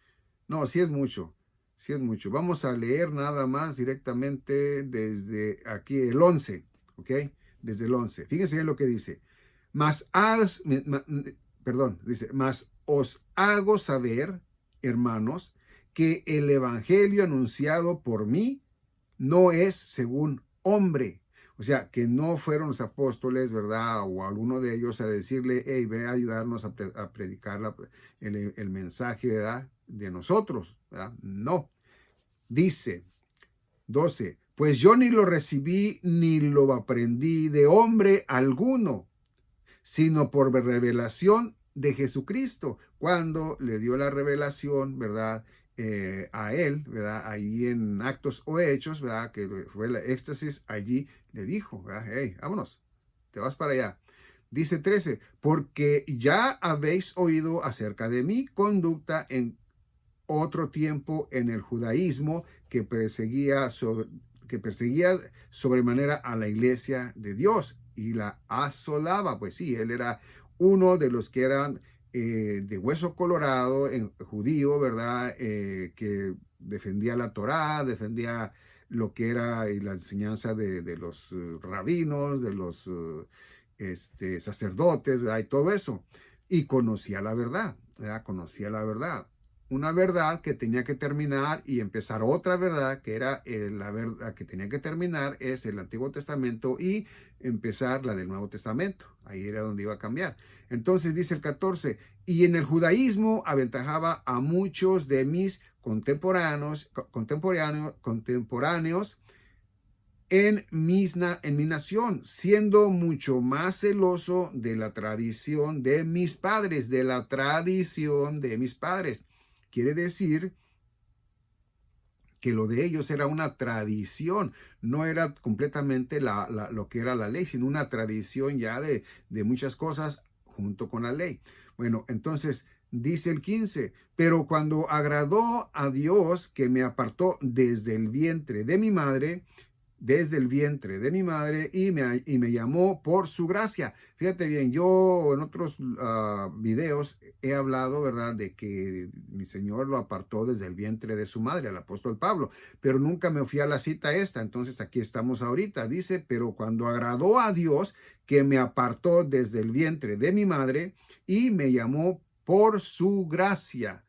Speaker 1: No, sí es mucho, sí es mucho. Vamos a leer nada más directamente desde aquí el 11, ¿ok? Desde el 11. Fíjense bien lo que dice. Dice, mas os hago saber, hermanos, que el evangelio anunciado por mí no es según hombre. O sea, que no fueron los apóstoles, ¿verdad? O alguno de ellos a decirle, hey, ve a ayudarnos a predicar el mensaje, ¿verdad?, de nosotros, ¿verdad? No. Dice, 12. Pues yo ni lo recibí ni lo aprendí de hombre alguno, sino por revelación de Jesucristo, cuando le dio la revelación, ¿verdad? A él, ¿verdad? Ahí en Actos o Hechos, ¿verdad? Que fue la éxtasis, allí le dijo, ¿verdad? Hey, vámonos, te vas para allá. Dice 13, porque ya habéis oído acerca de mi conducta en otro tiempo en el judaísmo que perseguía sobremanera a la iglesia de Dios y la asolaba. Pues sí, él era uno de los que eran de hueso colorado, judío, ¿verdad? Que defendía la Torá, defendía lo que era la enseñanza de los rabinos, de los sacerdotes, ¿verdad? Y todo eso. Y conocía la verdad, ¿verdad? Conocía la verdad. Una verdad que tenía que terminar y empezar otra verdad, que era la verdad que tenía que terminar, es el Antiguo Testamento, y empezar la del Nuevo Testamento. Ahí era donde iba a cambiar. Entonces dice el 14, y en el judaísmo aventajaba a muchos de mis contemporáneos en mi nación, siendo mucho más celoso de la tradición de mis padres, de la tradición de mis padres. Quiere decir que lo de ellos era una tradición, no era completamente lo que era la ley, sino una tradición ya de muchas cosas junto con la ley. Bueno, entonces dice el 15, pero cuando agradó a Dios que me apartó desde el vientre de mi madre, y me llamó por su gracia. Fíjate bien, yo en otros videos he hablado, ¿verdad?, de que mi Señor lo apartó desde el vientre de su madre, al apóstol Pablo, pero nunca me fui a la cita esta, entonces aquí estamos ahorita. Dice, pero cuando agradó a Dios que me apartó desde el vientre de mi madre y me llamó por su gracia.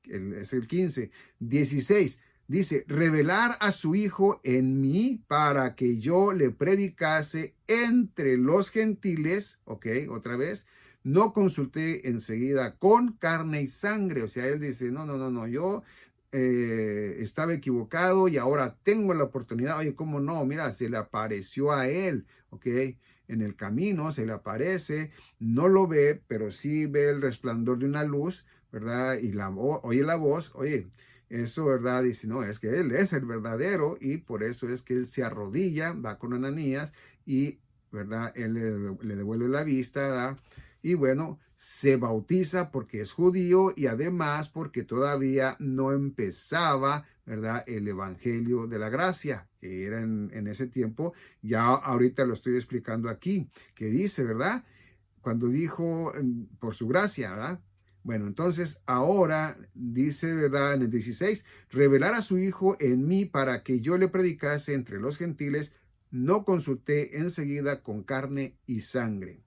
Speaker 1: Es el 15. 16. Dice, revelar a su Hijo en mí para que yo le predicase entre los gentiles, ok, otra vez, no consulté enseguida con carne y sangre. O sea, él dice, no, yo estaba equivocado y ahora tengo la oportunidad. Oye, ¿cómo no? Mira, se le apareció a él, ok, en el camino se le aparece, no lo ve, pero sí ve el resplandor de una luz, ¿verdad? Y oye la voz, oye, eso, ¿verdad? Dice, no, es que él es el verdadero, y por eso es que él se arrodilla, va con Ananías y, ¿verdad? Él le devuelve la vista, ¿verdad? Y bueno, se bautiza porque es judío y además porque todavía no empezaba, ¿verdad?, el evangelio de la gracia, que era en ese tiempo. Ya ahorita lo estoy explicando aquí, que dice, ¿verdad? Cuando dijo por su gracia, ¿verdad? Bueno, entonces ahora dice, ¿verdad?, en el 16, revelar a su Hijo en mí para que yo le predicase entre los gentiles, no consulté enseguida con carne y sangre.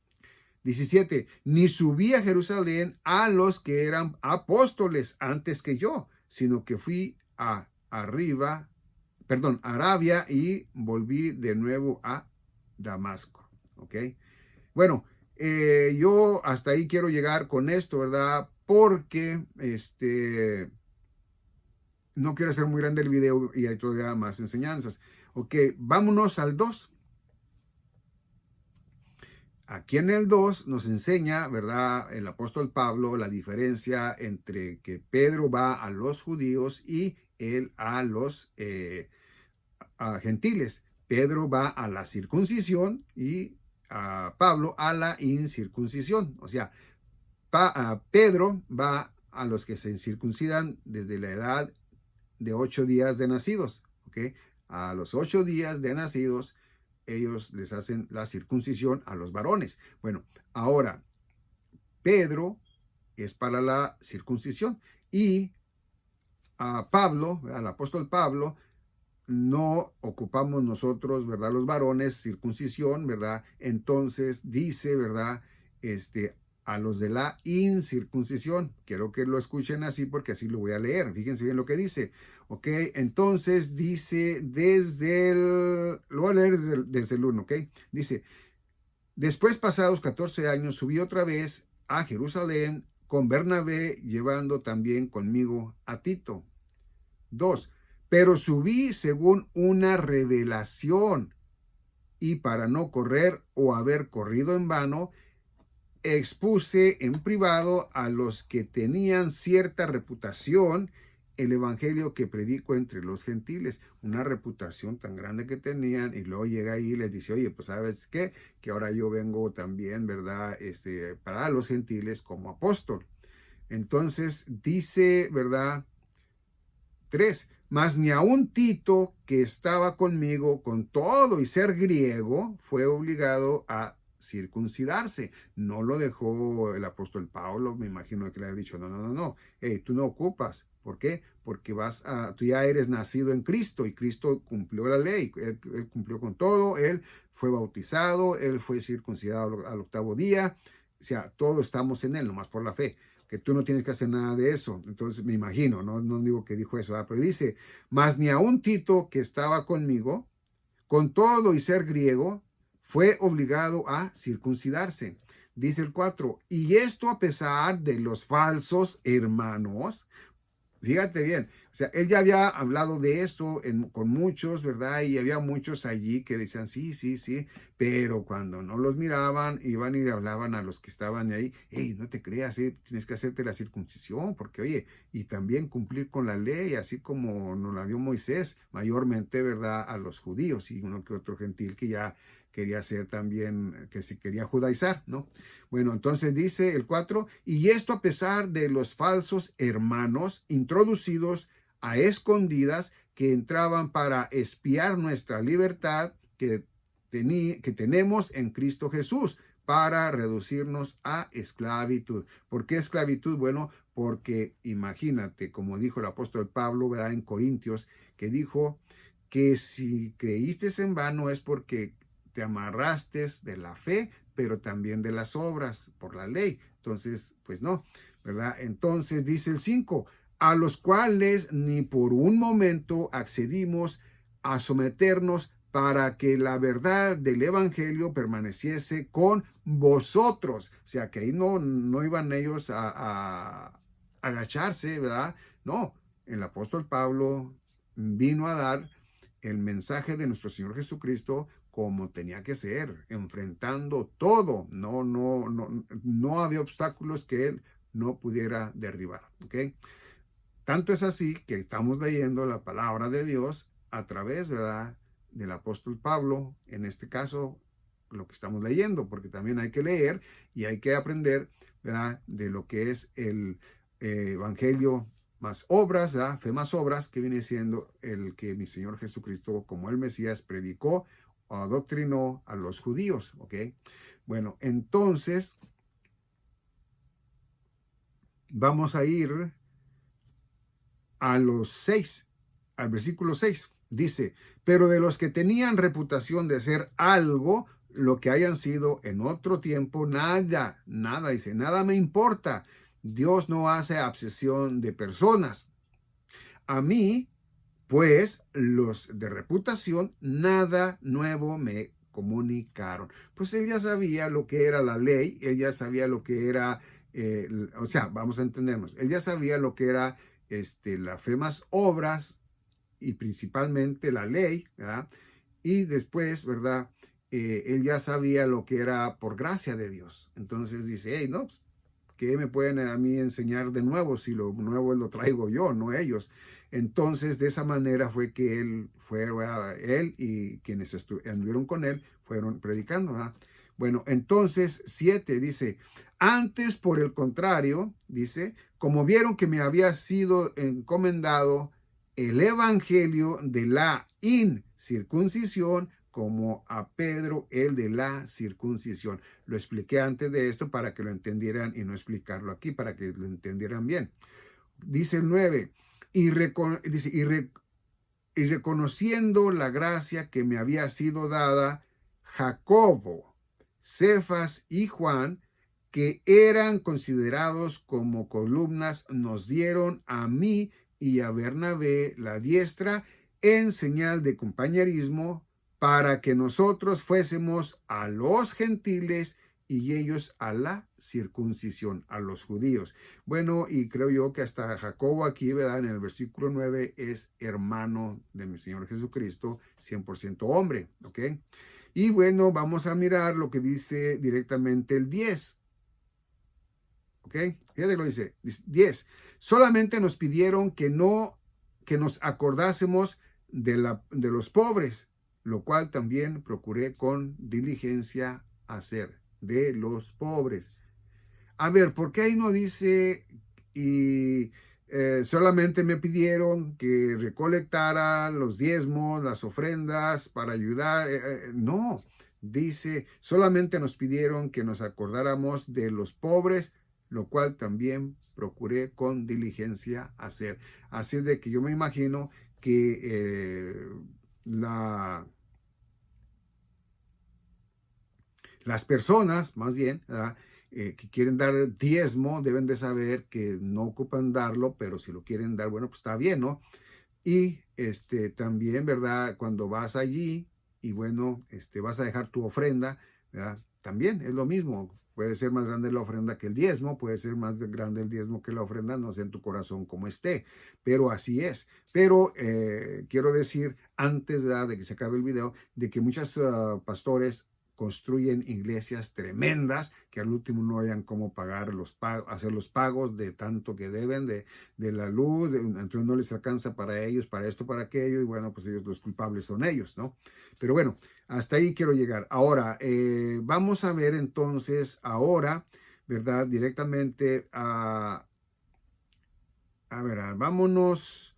Speaker 1: 17, ni subí a Jerusalén a los que eran apóstoles antes que yo, sino que fui a Arabia, y volví de nuevo a Damasco. ¿Ok? Bueno, yo hasta ahí quiero llegar con esto, ¿verdad? Porque no quiero hacer muy grande el video y hay todavía más enseñanzas. Ok, vámonos al 2. Aquí en el 2 nos enseña, ¿verdad?, el apóstol Pablo, la diferencia entre que Pedro va a los judíos y él a los gentiles. Pedro va a la circuncisión y Pablo a la incircuncisión. O sea, Pedro va a los que se circuncidan desde la edad de 8 días de nacidos. ¿Ok? A los 8 días de nacidos, ellos les hacen la circuncisión a los varones. Bueno, ahora, Pedro es para la circuncisión, y a Pablo, al apóstol Pablo, no ocupamos nosotros, ¿verdad?, los varones, circuncisión, ¿verdad? Entonces dice, ¿verdad?, a los de la incircuncisión. Quiero que lo escuchen así porque así lo voy a leer. Fíjense bien lo que dice. Ok, entonces dice lo voy a leer desde el 1, ok. Dice, después pasados 14 años subí otra vez a Jerusalén con Bernabé, llevando también conmigo a Tito. 2. pero subí según una revelación, y para no correr o haber corrido en vano, expuse en privado a los que tenían cierta reputación el evangelio que predico entre los gentiles. Una reputación tan grande que tenían, y luego llega ahí y les dice, oye, pues ¿sabes qué? Que ahora yo vengo también, ¿verdad? Para los gentiles como apóstol. Entonces dice, ¿verdad? 3. Mas ni aun Tito, que estaba conmigo con todo y ser griego, fue obligado a circuncidarse. No lo dejó el apóstol Pablo, me imagino que le ha dicho, no, hey, tú no ocupas. ¿Por qué? Porque tú ya eres nacido en Cristo, y Cristo cumplió la ley, él cumplió con todo, él fue bautizado, él fue circuncidado al 8º día, o sea, todos estamos en él, nomás por la fe, que tú no tienes que hacer nada de eso. Entonces me imagino, no digo que dijo eso, ¿verdad? Pero dice, mas ni aun Tito, que estaba conmigo, con todo y ser griego, fue obligado a circuncidarse. Dice el 4, y esto a pesar de los falsos hermanos. Fíjate bien, o sea, él ya había hablado de esto con muchos, ¿verdad? Y había muchos allí que decían, sí, pero cuando no los miraban, iban y le hablaban a los que estaban ahí, hey, no te creas, tienes que hacerte la circuncisión, porque oye, y también cumplir con la ley, así como nos la dio Moisés, mayormente, ¿verdad? A los judíos y uno que otro gentil que ya quería ser también, que se quería judaizar, ¿no? Bueno, entonces dice el 4, y esto a pesar de los falsos hermanos introducidos a escondidas que entraban para espiar nuestra libertad que tenemos en Cristo Jesús, para reducirnos a esclavitud. ¿Por qué esclavitud? Bueno, porque imagínate, como dijo el apóstol Pablo, ¿verdad? En Corintios, que dijo que si creíste en vano es porque te amarraste de la fe, pero también de las obras por la ley. Entonces, pues no, ¿verdad? Entonces dice el 5, a los cuales ni por un momento accedimos a someternos para que la verdad del evangelio permaneciese con vosotros. O sea, que ahí no iban ellos a agacharse, ¿verdad? No, el apóstol Pablo vino a dar el mensaje de nuestro Señor Jesucristo como tenía que ser, enfrentando todo. No había obstáculos que él no pudiera derribar, ¿ok? Tanto es así que estamos leyendo la palabra de Dios a través, ¿verdad?, del apóstol Pablo, en este caso, lo que estamos leyendo, porque también hay que leer y hay que aprender, ¿verdad?, de lo que es el evangelio más obras, ¿verdad?, fe más obras, que viene siendo el que mi Señor Jesucristo, como el Mesías, predicó o adoctrinó a los judíos, ¿ok? Bueno, entonces vamos a ir a los 6, al versículo 6. Dice, pero de los que tenían reputación de ser algo, lo que hayan sido en otro tiempo, nada, dice, nada me importa. Dios no hace acepción de personas. A mí, pues, los de reputación, nada nuevo me comunicaron. Pues él ya sabía lo que era la ley, él ya sabía lo que era, o sea, vamos a entendernos, él ya sabía lo que era la fe más obras, y principalmente la ley, ¿verdad? Y después, ¿verdad? Él ya sabía lo que era por gracia de Dios. Entonces dice, hey, no, ¿qué me pueden a mí enseñar de nuevo si lo nuevo lo traigo yo, no ellos? Entonces, de esa manera fue que él y quienes anduvieron con él fueron predicando, ¿verdad? Bueno, entonces 7 dice, antes por el contrario, dice, como vieron que me había sido encomendado el evangelio de la incircuncisión, como a Pedro el de la circuncisión. Lo expliqué antes de esto para que lo entendieran y no explicarlo aquí, para que lo entendieran bien. Dice el 9, y reconociendo la gracia que me había sido dada, Jacobo, Cefas y Juan, que eran considerados como columnas, nos dieron a mí y a Bernabé la diestra en señal de compañerismo, para que nosotros fuésemos a los gentiles y ellos a la circuncisión, a los judíos. Bueno, y creo yo que hasta Jacobo aquí, ¿verdad? En el versículo 9 es hermano de mi Señor Jesucristo, 100% hombre, ¿ok? Y bueno, vamos a mirar lo que dice directamente el 10. ¿Ok? Fíjate lo dice 10. Solamente nos pidieron que nos acordásemos de los pobres, lo cual también procuré con diligencia hacer, de los pobres. A ver, ¿por qué ahí no dice y solamente me pidieron que recolectara los diezmos, las ofrendas para ayudar? No, dice, solamente nos pidieron que nos acordáramos de los pobres, lo cual también procuré con diligencia hacer. Así es de que yo me imagino que las personas, más bien, ¿verdad? Que quieren dar diezmo, deben de saber que no ocupan darlo, pero si lo quieren dar, bueno, pues está bien, ¿no? Y también, ¿verdad? Cuando vas allí y bueno, vas a dejar tu ofrenda, ¿verdad? También es lo mismo. Puede ser más grande la ofrenda que el diezmo, puede ser más grande el diezmo que la ofrenda, no sé en tu corazón cómo esté, pero así es. Pero quiero decir, antes de que se acabe el video, de que muchos pastores construyen iglesias tremendas que al último no hayan cómo pagar hacer los pagos de tanto que deben de la luz, entonces no les alcanza para ellos, para esto, para aquello, y bueno, pues ellos los culpables son ellos, ¿no? Pero bueno, hasta ahí quiero llegar. Ahora, vamos a ver entonces ahora, ¿verdad? Directamente vámonos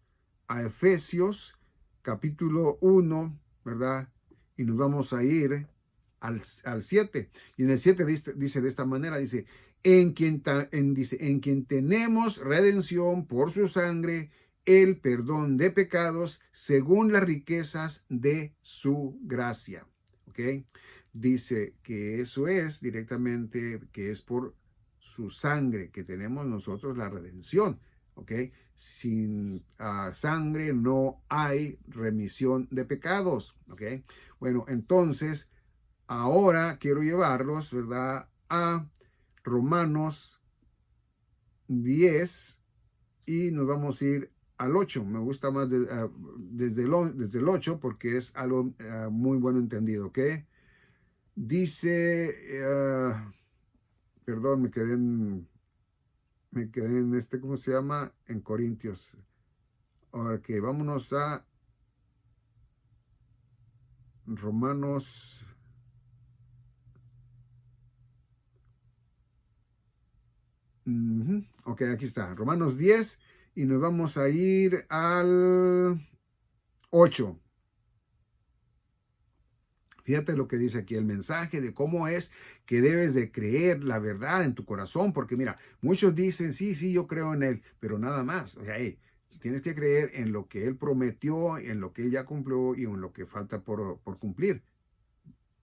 Speaker 1: a Efesios capítulo 1, ¿verdad? Y nos vamos a ir al 7. Y en el 7 dice de esta manera, dice, en quien tenemos redención por su sangre, el perdón de pecados, según las riquezas de su gracia. ¿Ok? Dice que eso es directamente, que es por su sangre, que tenemos nosotros la redención. ¿Ok? Sin sangre no hay remisión de pecados. ¿Ok? Bueno, entonces, ahora quiero llevarlos, ¿verdad?, a Romanos 10 y nos vamos a ir al 8. Me gusta más desde el 8 porque es algo muy bueno entendido, ¿ok? Dice, perdón, me quedé en ¿cómo se llama? En Corintios. Ok, vámonos a Romanos. Ok, aquí está, Romanos 10 y nos vamos a ir al 8. Fíjate lo que dice aquí, el mensaje de cómo es que debes de creer la verdad en tu corazón, porque mira, muchos dicen, sí, yo creo en Él, pero nada más. O sea, tienes que creer en lo que Él prometió, en lo que Él ya cumplió y en lo que falta por cumplir.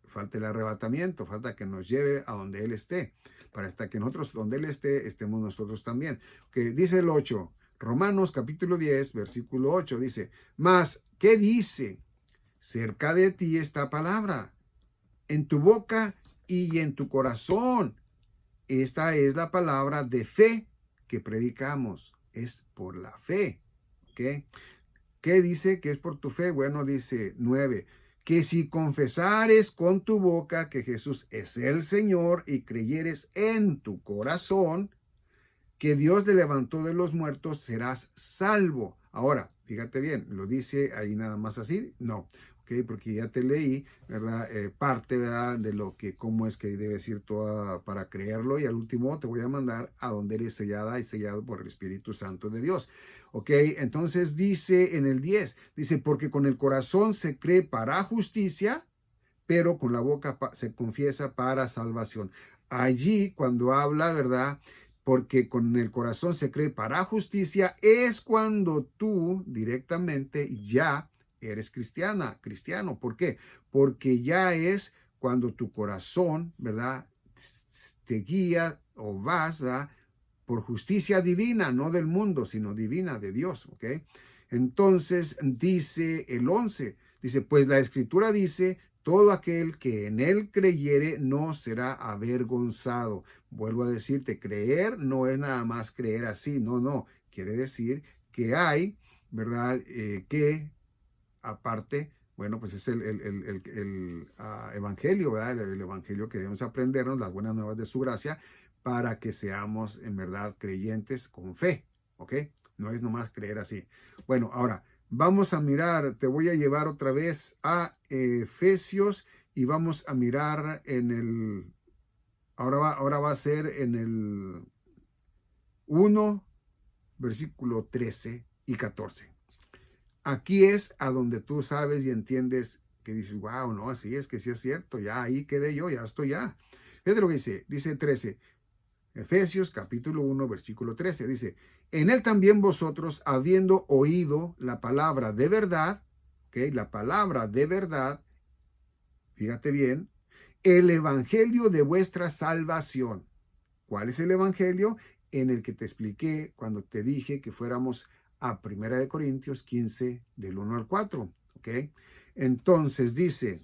Speaker 1: Falta el arrebatamiento, falta que nos lleve a donde Él esté, para hasta que nosotros, donde Él esté, estemos nosotros también. Que dice el 8, Romanos capítulo 10, versículo 8, dice, mas, ¿qué dice? Cerca de ti esta palabra, en tu boca y en tu corazón. Esta es la palabra de fe que predicamos, es por la fe. ¿Okay? ¿Qué dice que es por tu fe? Bueno, dice 9, que si confesares con tu boca que Jesús es el Señor y creyeres en tu corazón que Dios le levantó de los muertos, serás salvo. Ahora, fíjate bien, ¿lo dice ahí nada más así? No, ¿ok? Porque ya te leí, ¿verdad? Parte, ¿verdad? De lo que, cómo es que debes ir toda para creerlo, y al último te voy a mandar a donde eres sellada y sellado por el Espíritu Santo de Dios. ¿Ok? Entonces dice en el 10, dice, porque con el corazón se cree para justicia, pero con la boca se confiesa para salvación. Allí, cuando habla, ¿verdad?, porque con el corazón se cree para justicia, es cuando tú directamente ya eres cristiano. ¿Por qué? Porque ya es cuando tu corazón, ¿verdad?, te guía o vas, ¿verdad?, por justicia divina, no del mundo, sino divina de Dios, ¿ok? Entonces dice el 11, dice, pues la Escritura dice, todo aquel que en él creyere no será avergonzado. Vuelvo a decirte, creer no es nada más creer así, no. Quiere decir que hay, ¿verdad? Que aparte, bueno, pues es el evangelio, ¿verdad? El evangelio que debemos aprendernos, las buenas nuevas de su gracia, para que seamos en verdad creyentes con fe, ¿ok? No es nomás creer así. Bueno, ahora vamos a mirar, te voy a llevar otra vez a Efesios y vamos a mirar en el, ahora va a ser en el 1, versículo 13 y 14. Aquí es a donde tú sabes y entiendes que dices, wow, no, así es que sí es cierto, ya ahí quedé yo, ya estoy ya. Fíjate lo que dice 13, Efesios capítulo 1, versículo 13, dice, en él también vosotros, habiendo oído la palabra de verdad, ¿ok? La palabra de verdad, fíjate bien, el evangelio de vuestra salvación. ¿Cuál es el evangelio? En el que te expliqué cuando te dije que fuéramos a 1 Corintios 15, del 1 al 4, ¿ok? Entonces dice,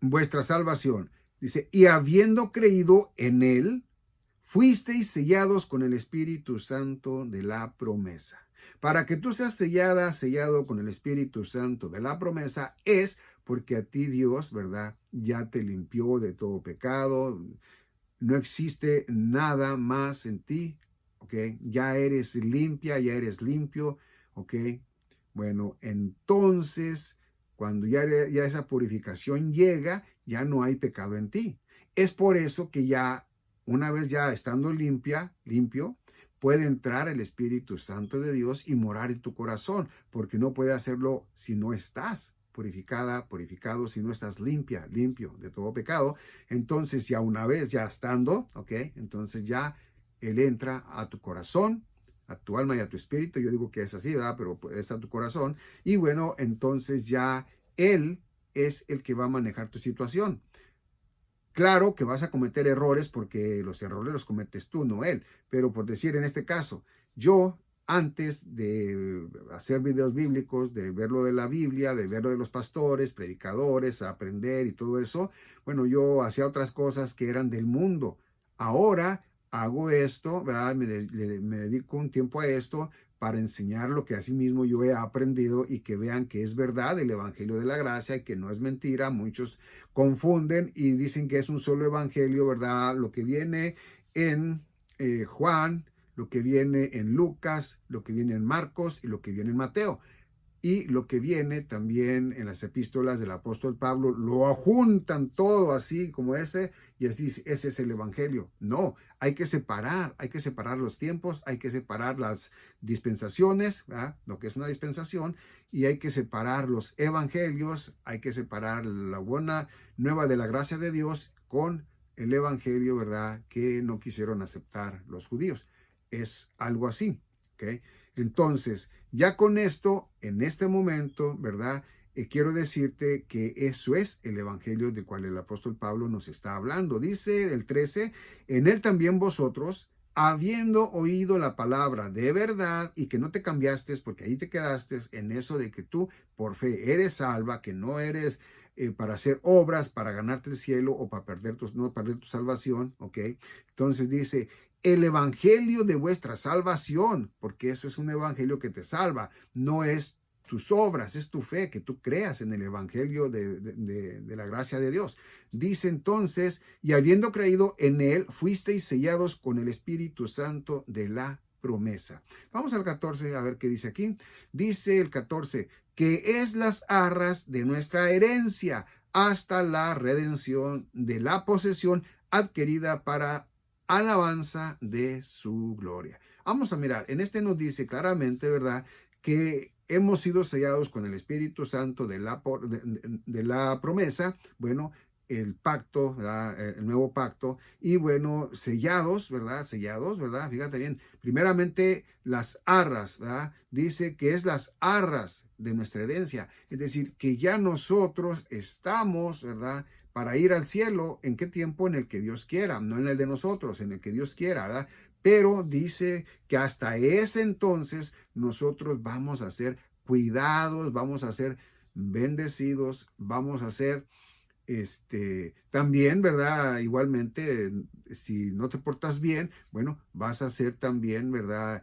Speaker 1: vuestra salvación, dice, y habiendo creído en él, fuisteis sellados con el Espíritu Santo de la promesa. Para que tú seas sellado con el Espíritu Santo de la promesa, es porque a ti Dios, ¿verdad? Ya te limpió de todo pecado. No existe nada más en ti, ¿ok? Ya eres limpia, ya eres limpio, ¿ok? Bueno, entonces, cuando ya esa purificación llega, ya no hay pecado en ti. Es por eso que ya, una vez ya estando limpio, puede entrar el Espíritu Santo de Dios y morar en tu corazón, porque no puede hacerlo si no estás purificado, si no estás limpio de todo pecado. Entonces ya una vez ya estando, ¿ok? Entonces ya Él entra a tu corazón, a tu alma y a tu espíritu. Yo digo que es así, ¿verdad? Pero es a tu corazón. Y bueno, entonces ya Él es el que va a manejar tu situación. Claro que vas a cometer errores porque los errores los cometes tú, no él. Pero por decir en este caso, yo antes de hacer videos bíblicos, de ver lo de la Biblia, de ver lo de los pastores, predicadores, aprender y todo eso, bueno, yo hacía otras cosas que eran del mundo. Ahora hago esto, ¿verdad? Me dedico un tiempo a esto para enseñar lo que asimismo yo he aprendido y que vean que es verdad el evangelio de la gracia y que no es mentira. Muchos confunden y dicen que es un solo evangelio, ¿verdad? Lo que viene en Juan, lo que viene en Lucas, lo que viene en Marcos y lo que viene en Mateo. Y lo que viene también en las epístolas del apóstol Pablo, lo juntan todo así como ese, y así ese es el evangelio. No, hay que separar los tiempos, hay que separar las dispensaciones, ¿verdad? Lo que es una dispensación, y hay que separar los evangelios, hay que separar la buena nueva de la gracia de Dios con el evangelio, ¿verdad? Que no quisieron aceptar los judíos. Es algo así, ¿ok? Entonces, ya con esto, en este momento, ¿verdad? Quiero decirte que eso es el evangelio del cual el apóstol Pablo nos está hablando. Dice el 13, en él también vosotros, habiendo oído la palabra de verdad y que no te cambiaste porque ahí te quedaste en eso de que tú por fe eres salva, que no eres para hacer obras, para ganarte el cielo o para no perder tu salvación, ¿ok? Entonces dice, el evangelio de vuestra salvación, porque eso es un evangelio que te salva, no es tus obras, es tu fe, que tú creas en el evangelio de la gracia de Dios. Dice entonces, y habiendo creído en él, fuisteis sellados con el Espíritu Santo de la promesa. Vamos al 14 a ver qué dice aquí. Dice el 14, que es las arras de nuestra herencia hasta la redención de la posesión adquirida para alabanza de su gloria. Vamos a mirar, en este nos dice claramente, ¿verdad?, que hemos sido sellados con el Espíritu Santo de la promesa, bueno, el pacto, ¿verdad?, el nuevo pacto, y bueno, sellados, ¿verdad? Fíjate bien, primeramente las arras, ¿verdad? Dice que es las arras de nuestra herencia, es decir, que ya nosotros estamos, ¿verdad?, para ir al cielo. ¿En qué tiempo? En el que Dios quiera, no en el de nosotros, en el que Dios quiera, ¿verdad? Pero dice que hasta ese entonces nosotros vamos a ser cuidados, vamos a ser bendecidos, vamos a ser también, ¿verdad? Igualmente, si no te portas bien, bueno, vas a ser también, ¿verdad?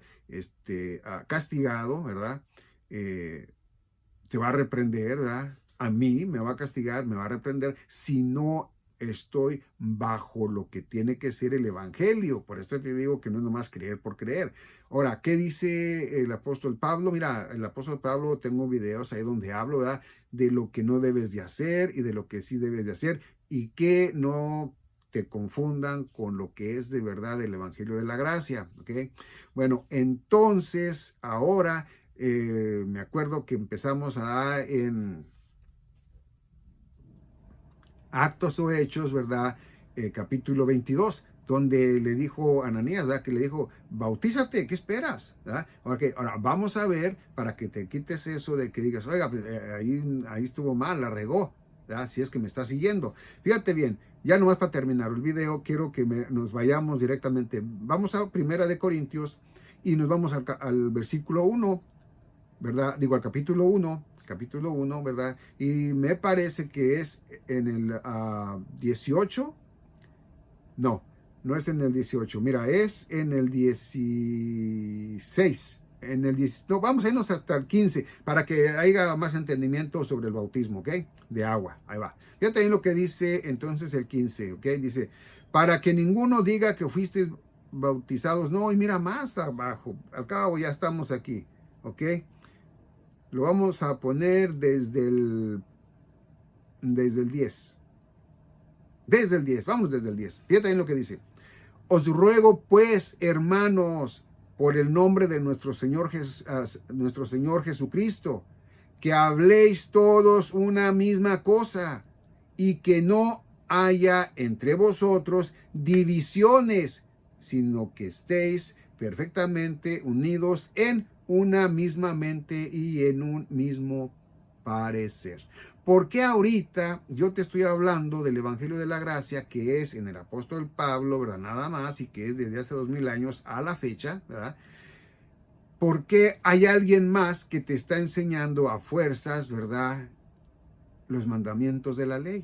Speaker 1: Castigado, ¿verdad? Te va a reprender, ¿verdad? A mí me va a castigar, me va a reprender si no estoy bajo lo que tiene que ser el evangelio. Por eso te digo que no es nomás creer por creer. Ahora, ¿qué dice el apóstol Pablo? Mira, el apóstol Pablo, tengo videos ahí donde hablo, ¿verdad? De lo que no debes de hacer y de lo que sí debes de hacer y que no te confundan con lo que es de verdad el evangelio de la gracia, ¿ok? Bueno, entonces ahora me acuerdo que empezamos en Actos o Hechos, ¿verdad? Capítulo 22, donde le dijo a Ananías, ¿verdad? Que le dijo, bautízate, ¿qué esperas? ¿Verdad? Okay, ahora vamos a ver, para que te quites eso de que digas, oiga, pues, ahí estuvo mal, la regó, ¿verdad? Si es que me está siguiendo. Fíjate bien, ya nomás para terminar el video, quiero que nos vayamos directamente. Vamos a Primera de Corintios y nos vamos al versículo 1, ¿verdad? Digo, al capítulo 1, ¿verdad? Y me parece que es en el 18. No, no es en el 18. Mira, es en el 16. No, vamos a irnos hasta el 15 para que haya más entendimiento sobre el bautismo, ¿ok? De agua. Ahí va. Fíjate ahí lo que dice entonces el 15, ¿ok? Dice, para que ninguno diga que fuisteis bautizados. No, y mira más abajo. Al cabo ya estamos aquí, ¿ok? Lo vamos a poner desde el 10. Desde el 10, vamos desde el 10. Fíjate bien lo que dice. Os ruego pues, hermanos, por el nombre de nuestro Señor Jesucristo, que habléis todos una misma cosa y que no haya entre vosotros divisiones, sino que estéis perfectamente unidos en una misma mente y en un mismo parecer. ¿Por qué ahorita yo te estoy hablando del Evangelio de la Gracia, que es en el apóstol Pablo, ¿verdad? Nada más, y que es desde hace 2000 años a la fecha, ¿verdad? ¿Por qué hay alguien más que te está enseñando a fuerzas, ¿verdad? Los mandamientos de la ley.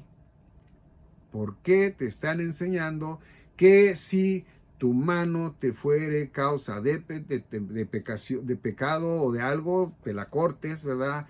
Speaker 1: ¿Por qué te están enseñando que si tu mano te fuere causa de pecado o de algo, te la cortes, ¿verdad?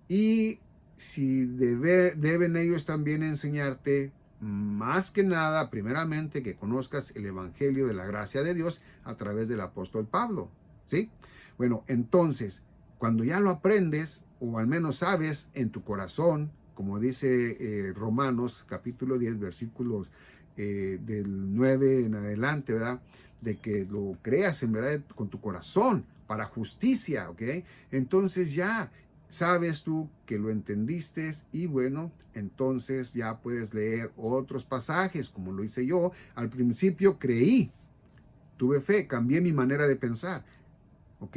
Speaker 1: Y si deben ellos también enseñarte, más que nada, primeramente, que conozcas el Evangelio de la gracia de Dios a través del apóstol Pablo, ¿sí? Bueno, entonces, cuando ya lo aprendes, o al menos sabes en tu corazón, como dice Romanos capítulo 10, versículos del 9 en adelante, ¿verdad? De que lo creas en verdad con tu corazón para justicia, ¿ok? Entonces ya sabes tú que lo entendiste y bueno, entonces ya puedes leer otros pasajes como lo hice yo. Al principio creí, tuve fe, cambié mi manera de pensar, ¿ok?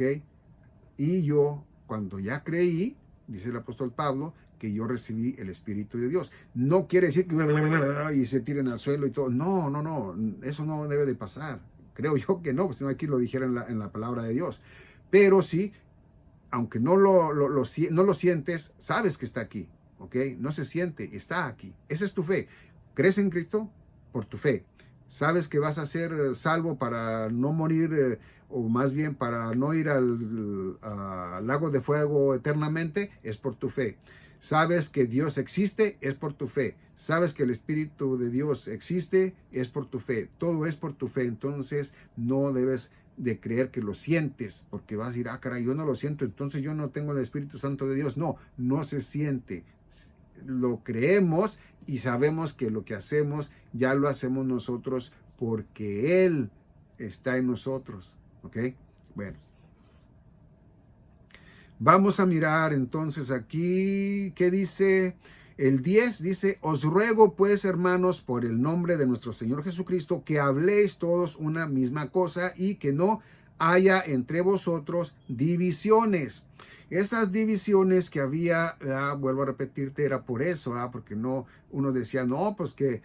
Speaker 1: Y yo, cuando ya creí, dice el apóstol Pablo, que yo recibí el Espíritu de Dios. No quiere decir que y se tiren al suelo y todo. No, no, no, eso no debe de pasar. Creo yo que no, pues aquí lo dijera en la palabra de Dios. Pero sí, aunque no lo sientes, sabes que está aquí, ¿ok? No se siente, está aquí. Esa es tu fe. ¿Crees en Cristo? Por tu fe. Sabes que vas a ser salvo para no morir, o más bien para no ir al lago de fuego eternamente, es por tu fe. Sabes que Dios existe, es por tu fe. Sabes que el Espíritu de Dios existe, es por tu fe. Todo es por tu fe. Entonces no debes de creer que lo sientes, porque vas a decir, caray, yo no lo siento, entonces yo no tengo el Espíritu Santo de Dios. No, no se siente. Lo creemos y sabemos que lo que hacemos ya lo hacemos nosotros porque Él está en nosotros, ¿ok? Bueno. Vamos a mirar entonces aquí, ¿qué dice? El 10 dice, os ruego pues, hermanos, por el nombre de nuestro Señor Jesucristo, que habléis todos una misma cosa y que no haya entre vosotros divisiones. Esas divisiones que había, vuelvo a repetirte, era por eso, porque no, uno decía, no, pues que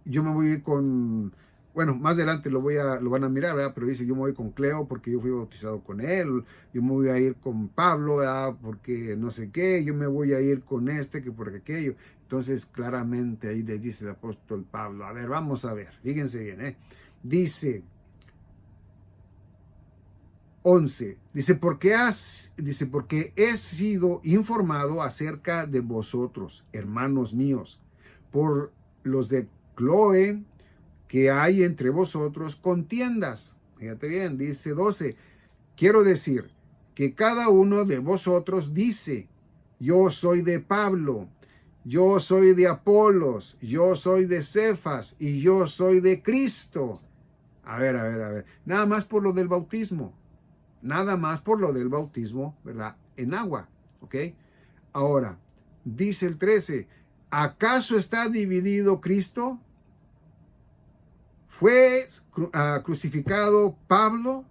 Speaker 1: yo me voy a ir con Bueno, más adelante lo van a mirar, ¿verdad? Pero dice, yo me voy con Cleo porque yo fui bautizado con él, yo me voy a ir con Pablo, ¿verdad? Porque no sé qué, yo me voy a ir con este, que por aquello. Entonces, claramente ahí le dice el apóstol Pablo, a ver, vamos a ver, fíjense bien, ¿eh? Dice, 11, dice, porque he sido informado acerca de vosotros, hermanos míos, por los de Cloé, que hay entre vosotros contiendas. Fíjate bien, dice 12. Quiero decir que cada uno de vosotros dice, yo soy de Pablo, yo soy de Apolos, yo soy de Cefas y yo soy de Cristo. A ver. Nada más por lo del bautismo. Nada más por lo del bautismo, ¿verdad? En agua, ¿ok? Ahora, dice el 13, ¿acaso está dividido Cristo? ¿Fue crucificado Pablo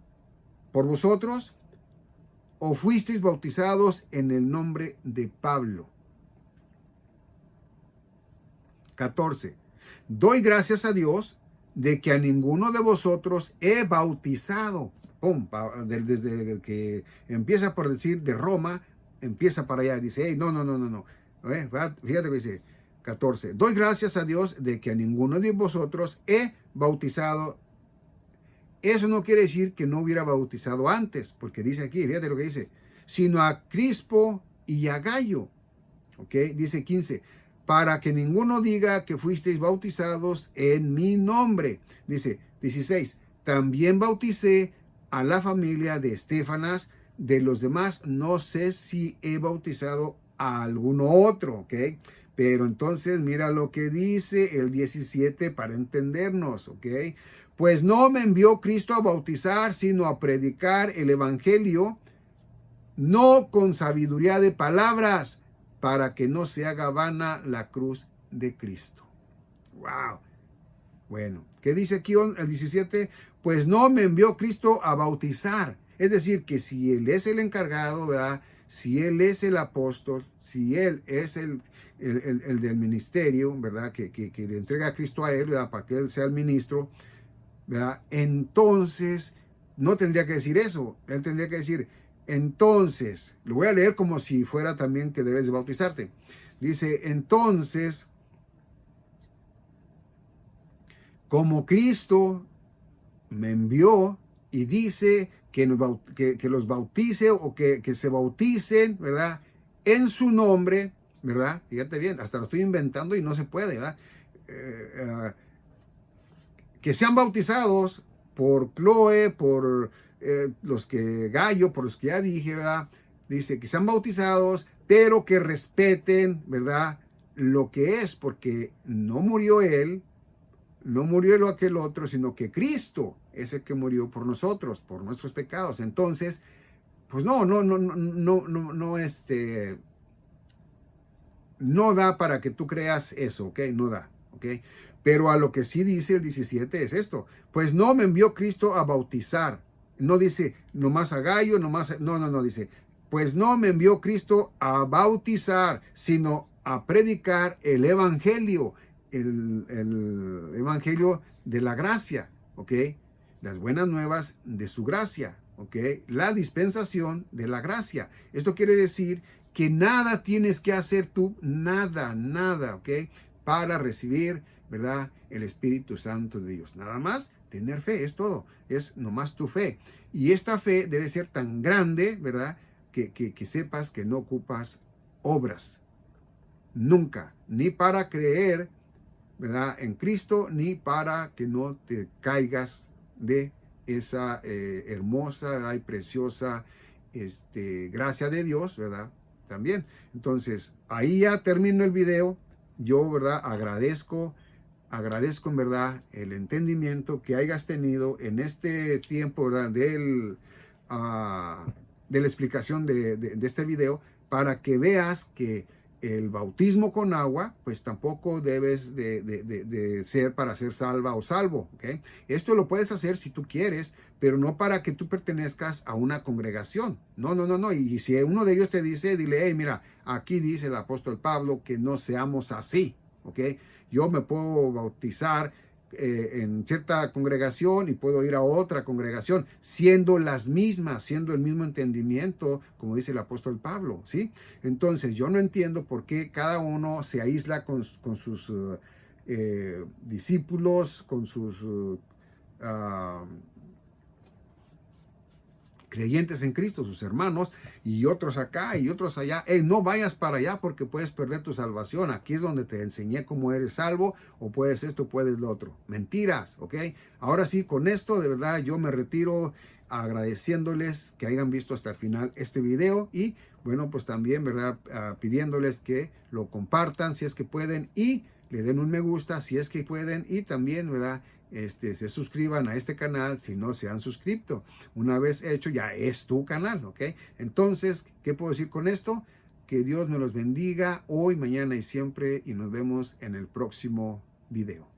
Speaker 1: por vosotros? ¿O fuisteis bautizados en el nombre de Pablo? 14. Doy gracias a Dios de que a ninguno de vosotros he bautizado. Pum, desde que empieza por decir de Roma, empieza para allá. Dice, hey, no. Fíjate que dice 14. Doy gracias a Dios de que a ninguno de vosotros he bautizado. Eso no quiere decir que no hubiera bautizado antes, porque dice aquí, fíjate lo que dice, sino a Crispo y a Gallo. ¿Ok? Dice 15. Para que ninguno diga que fuisteis bautizados en mi nombre. Dice 16. También bauticé a la familia de Estefanas. De los demás no sé si he bautizado a alguno otro, ¿ok? Pero entonces mira lo que dice el 17 para entendernos, ¿ok? Pues no me envió Cristo a bautizar, sino a predicar el evangelio, no con sabiduría de palabras, para que no se haga vana la cruz de Cristo. ¡Wow! Bueno, ¿qué dice aquí el 17? Pues no me envió Cristo a bautizar. Es decir, que si Él es el encargado, ¿verdad? Si Él es el apóstol, si Él es el del ministerio, ¿verdad? Que le entrega a Cristo a Él, ¿verdad? Para que Él sea el ministro, ¿verdad? Entonces, no tendría que decir eso. Él tendría que decir, entonces, lo voy a leer como si fuera también que debes de bautizarte. Dice, entonces, como Cristo me envió y dice que los bautice o que se bauticen, ¿verdad? En su nombre, ¿verdad? Fíjate bien, hasta lo estoy inventando y no se puede, ¿verdad? Que sean bautizados por Cloé, por los que Gallo, por los que ya dije, ¿verdad? Dice que sean bautizados, pero que respeten, ¿verdad? Lo que es, porque no murió él, no murió aquel otro, sino que Cristo es el que murió por nosotros, por nuestros pecados. Entonces, pues no da para que tú creas eso, ¿ok? No da, ¿ok? Pero a lo que sí dice el 17 es esto, pues no me envió Cristo a bautizar. No dice nomás a Gallo, no, dice, pues no me envió Cristo a bautizar, sino a predicar el evangelio, el evangelio de la gracia, ¿ok? Las buenas nuevas de su gracia, ¿ok? La dispensación de la gracia. Esto quiere decir que nada tienes que hacer tú, nada, ¿ok? Para recibir, ¿verdad? El Espíritu Santo de Dios. Nada más tener fe, es todo. Es nomás tu fe. Y esta fe debe ser tan grande, ¿verdad? Que sepas que no ocupas obras. Nunca. Ni para creer, ¿verdad? En Cristo, ni para que no te caigas de esa hermosa y preciosa gracia de Dios, ¿verdad? También. Entonces, ahí ya termino el video. Yo, ¿verdad? Agradezco en verdad el entendimiento que hayas tenido en este tiempo, ¿verdad? De la explicación de este video, para que veas que el bautismo con agua, pues tampoco debes de ser para ser salva o salvo, ¿ok? Esto lo puedes hacer si tú quieres, pero no para que tú pertenezcas a una congregación. No. Y si uno de ellos te dice, dile, hey, mira, aquí dice el apóstol Pablo que no seamos así, ¿ok? Yo me puedo bautizar en cierta congregación y puedo ir a otra congregación, siendo las mismas, siendo el mismo entendimiento, como dice el apóstol Pablo, ¿sí? Entonces, yo no entiendo por qué cada uno se aísla con sus discípulos, con sus creyentes en Cristo, sus hermanos, y otros acá y otros allá. No vayas para allá porque puedes perder tu salvación. Aquí es donde te enseñé cómo eres salvo, o puedes esto, puedes lo otro. Mentiras, ¿ok? Ahora sí, con esto de verdad yo me retiro agradeciéndoles que hayan visto hasta el final este video y bueno, pues también, ¿verdad? Pidiéndoles que lo compartan si es que pueden y le den un me gusta si es que pueden y también, ¿verdad? Se suscriban a este canal si no se han suscrito. Una vez hecho, ya es tu canal, ¿ok? Entonces, ¿qué puedo decir con esto? Que Dios me los bendiga hoy, mañana y siempre y nos vemos en el próximo video.